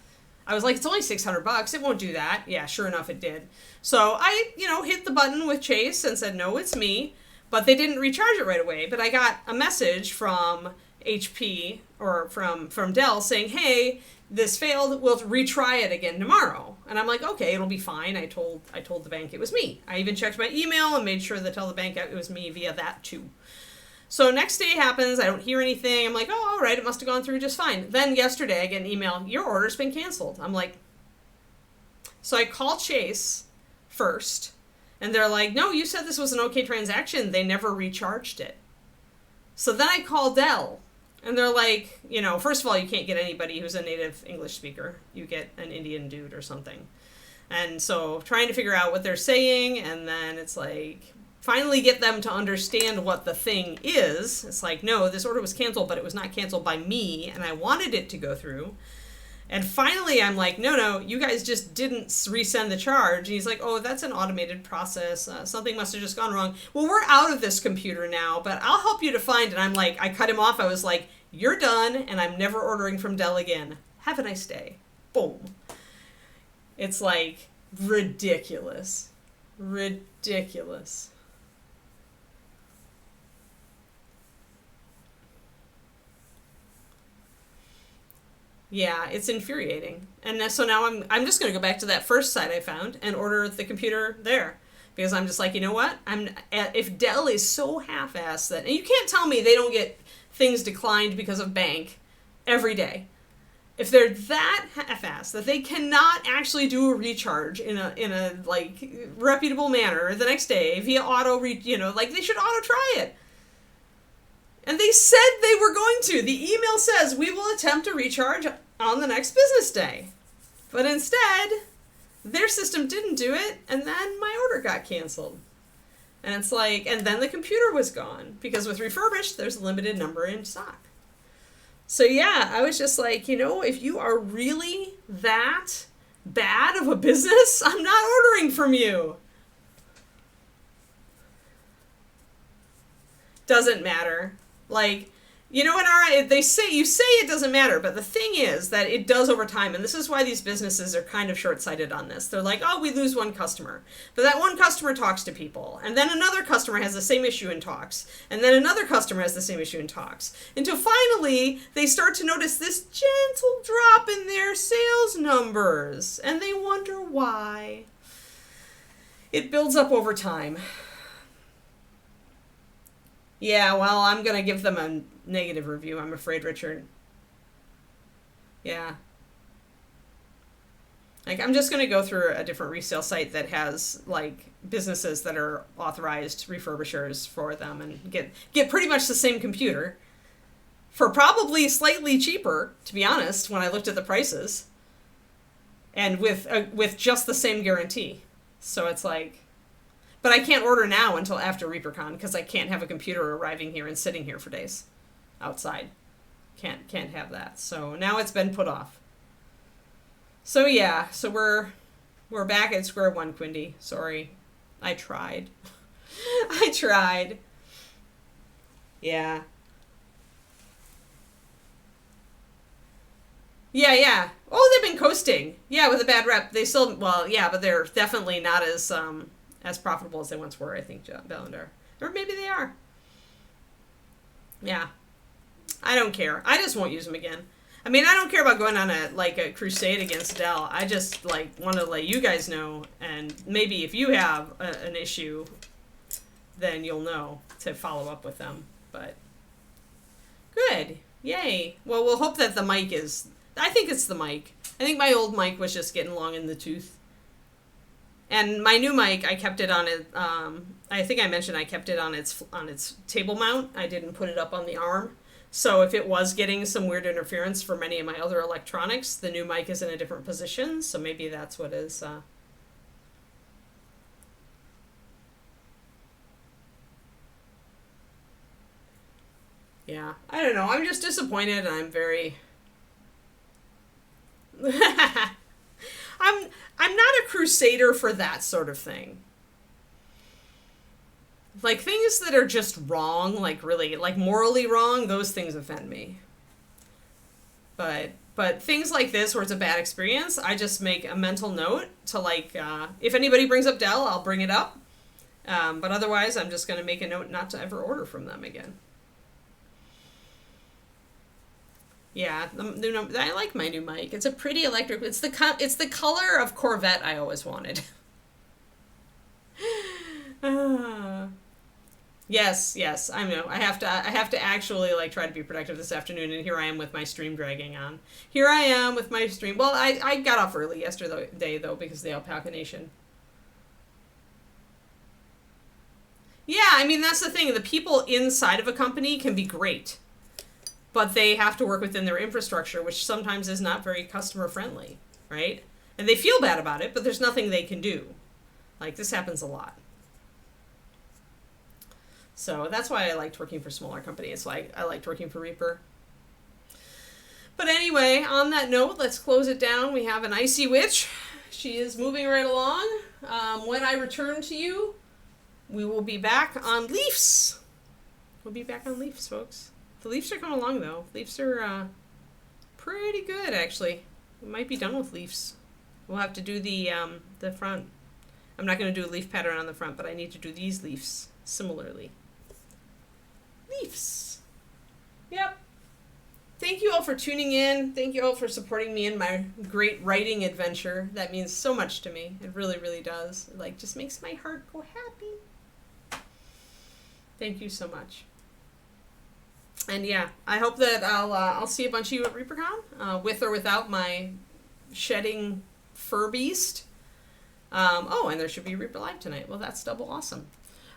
[SPEAKER 1] I was like, it's only $600. It won't do that. Yeah, sure enough, it did. So I, hit the button with Chase and said, no, it's me. But they didn't recharge it right away. But I got a message from HP or from Dell saying, hey, this failed. We'll retry it again tomorrow. And I'm like, okay, it'll be fine. I told the bank it was me. I even checked my email and made sure to tell the bank it was me via that too. So next day happens. I don't hear anything. I'm like, oh, all right. It must have gone through just fine. Then yesterday I get an email. Your order's been canceled. I'm like, so I call Chase first. And they're like, no, you said this was an okay transaction. They never recharged it. So then I call Dell. And they're like, first of all, you can't get anybody who's a native English speaker. You get an Indian dude or something. And so trying to figure out what they're saying. And then it's like, finally get them to understand what the thing is. It's like, no, this order was canceled, but it was not canceled by me. And I wanted it to go through. And finally, I'm like, no, you guys just didn't resend the charge. And he's like, oh, that's an automated process. Something must have just gone wrong. Well, we're out of this computer now, but I'll help you to find it. I'm like, I cut him off. I was like, you're done, and I'm never ordering from Dell again. Have a nice day. Boom. It's like ridiculous. Ridiculous. Yeah, it's infuriating. And so now I'm just going to go back to that first site I found and order the computer there. Because I'm just like, you know what? If Dell is so half-assed that... And you can't tell me they don't get things declined because of bank every day. If they're that half-assed that they cannot actually do a recharge in a like reputable manner the next day via like they should auto try it. And they said they were going to. The email says, we will attempt a recharge on the next business day. But instead, their system didn't do it, and then my order got canceled. And it's like, and then the computer was gone. Because with refurbished, there's a limited number in stock. So yeah, I was just like, if you are really that bad of a business, I'm not ordering from you. Doesn't matter. Like, they say, you say it doesn't matter, but the thing is that it does over time, and this is why these businesses are kind of short-sighted on this. They're like, oh, we lose one customer. But that one customer talks to people, and then another customer has the same issue and talks, and then another customer has the same issue and talks, until finally they start to notice this gentle drop in their sales numbers, and they wonder why. It builds up over time. Yeah, well, I'm going to give them a negative review, I'm afraid, Richard. Yeah. Like, I'm just going to go through a different resale site that has, like, businesses that are authorized refurbishers for them and get pretty much the same computer for probably slightly cheaper, to be honest, when I looked at the prices. And with just the same guarantee. So it's like, but I can't order now until after ReaperCon because I can't have a computer arriving here and sitting here for days outside. Can't have that. So now it's been put off. So yeah, so we're back at square one, Quindy. Sorry. I tried. I tried. Yeah. Yeah. Oh, they've been coasting. Yeah, with a bad rep. They still, well, yeah, but they're definitely not as profitable as they once were, I think, Bellender. Or maybe they are. Yeah. I don't care. I just won't use them again. I mean, I don't care about going on a crusade against Dell. I just want to let you guys know, and maybe if you have an issue, then you'll know to follow up with them. But good. Yay. Well, we'll hope that the mic is, I think it's the mic. I think my old mic was just getting long in the tooth. And my new mic, I kept it on it. I think I mentioned I kept it on its table mount. I didn't put it up on the arm. So if it was getting some weird interference for many of my other electronics, the new mic is in a different position. So maybe that's what is. Yeah, I don't know. I'm just disappointed, and I'm very. I'm not a crusader for that sort of thing. Like, things that are just wrong, like really, like morally wrong, those things offend me. But things like this where it's a bad experience, I just make a mental note to if anybody brings up Dell, I'll bring it up. But otherwise, I'm just going to make a note not to ever order from them again. Yeah, I like my new mic. It's a pretty electric. It's the color of Corvette I always wanted. Yes, I know. I have to actually try to be productive this afternoon, and here I am with my stream dragging on. Here I am with my stream. Well, I got off early yesterday though because of the Alpaca Nation. Yeah, I mean that's the thing. The people inside of a company can be great, but they have to work within their infrastructure, which sometimes is not very customer friendly, right? And they feel bad about it, but there's nothing they can do. Like, this happens a lot. So that's why I liked working for smaller companies. Like, I liked working for Reaper. But anyway, on that note, let's close it down. We have an Icy Witch. She is moving right along. When I return to you, we will be back on Leafs. We'll be back on Leafs, folks. The Leafs are coming along, though. Leafs are pretty good, actually. We might be done with Leafs. We'll have to do the front. I'm not going to do a leaf pattern on the front, but I need to do these leaves similarly. Leafs. Yep. Thank you all for tuning in. Thank you all for supporting me in my great writing adventure. That means so much to me. It really, really does. It just makes my heart go happy. Thank you so much. And yeah, I hope that I'll see a bunch of you at ReaperCon, with or without my shedding fur beast. And there should be Reaper Live tonight. Well, that's double awesome.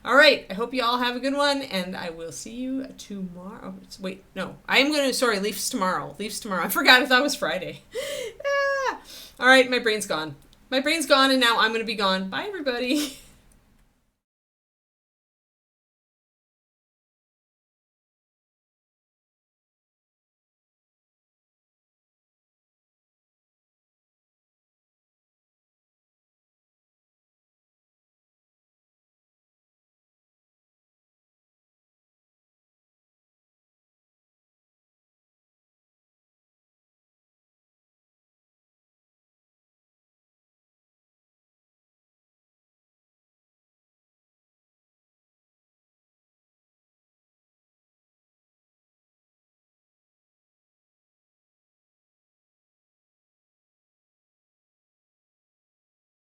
[SPEAKER 1] All right, I hope you all have a good one, and I will see you tomorrow. Leafs tomorrow. I forgot, I thought it was Friday. All right, my brain's gone. And now I'm going to be gone. Bye, everybody.